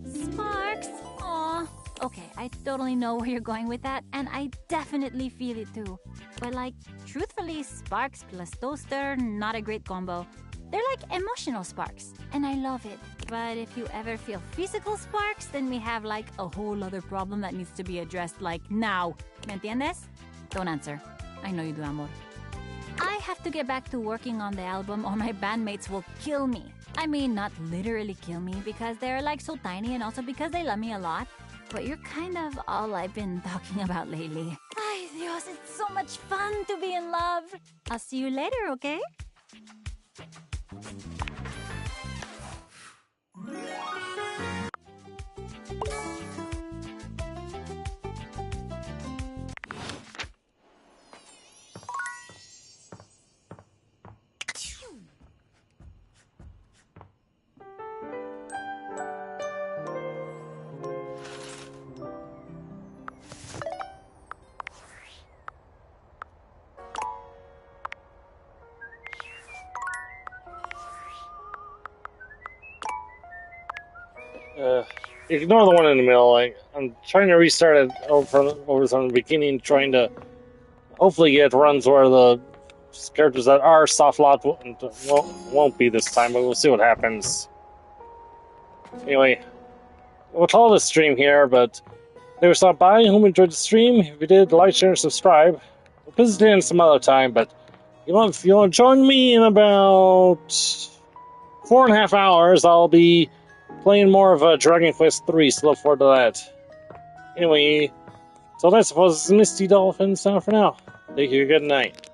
Sparks? Aw. Okay, I totally know where you're going with that, and I definitely feel it too. But like, truthfully, Sparks plus Toaster, not a great combo. They're like emotional sparks, and I love it. But if you ever feel physical sparks, then we have like a whole other problem that needs to be addressed like now. ¿Me entiendes? Don't answer. I know you do, amor. I have to get back to working on the album or my bandmates will kill me. I mean, not literally kill me because they're like so tiny and also because they love me a lot. But you're kind of all I've been talking about lately. Ay, Dios, it's so much fun to be in love. I'll see you later, okay? Ignore the one in the middle. I'm trying to restart it over from the beginning, trying to hopefully get runs where the characters that are soft locked won't be this time, but we'll see what happens. Anyway, we'll call this stream here, but they were stopped by. Whom enjoyed the stream? If you did, like, share, and subscribe. We'll visit in some other time, but if you want to join me in about 4.5 hours, I'll be playing more of Dragon Quest III, so look forward to that. Anyway, till then, I suppose it's Mistydolphin sound for now. Thank you, good night.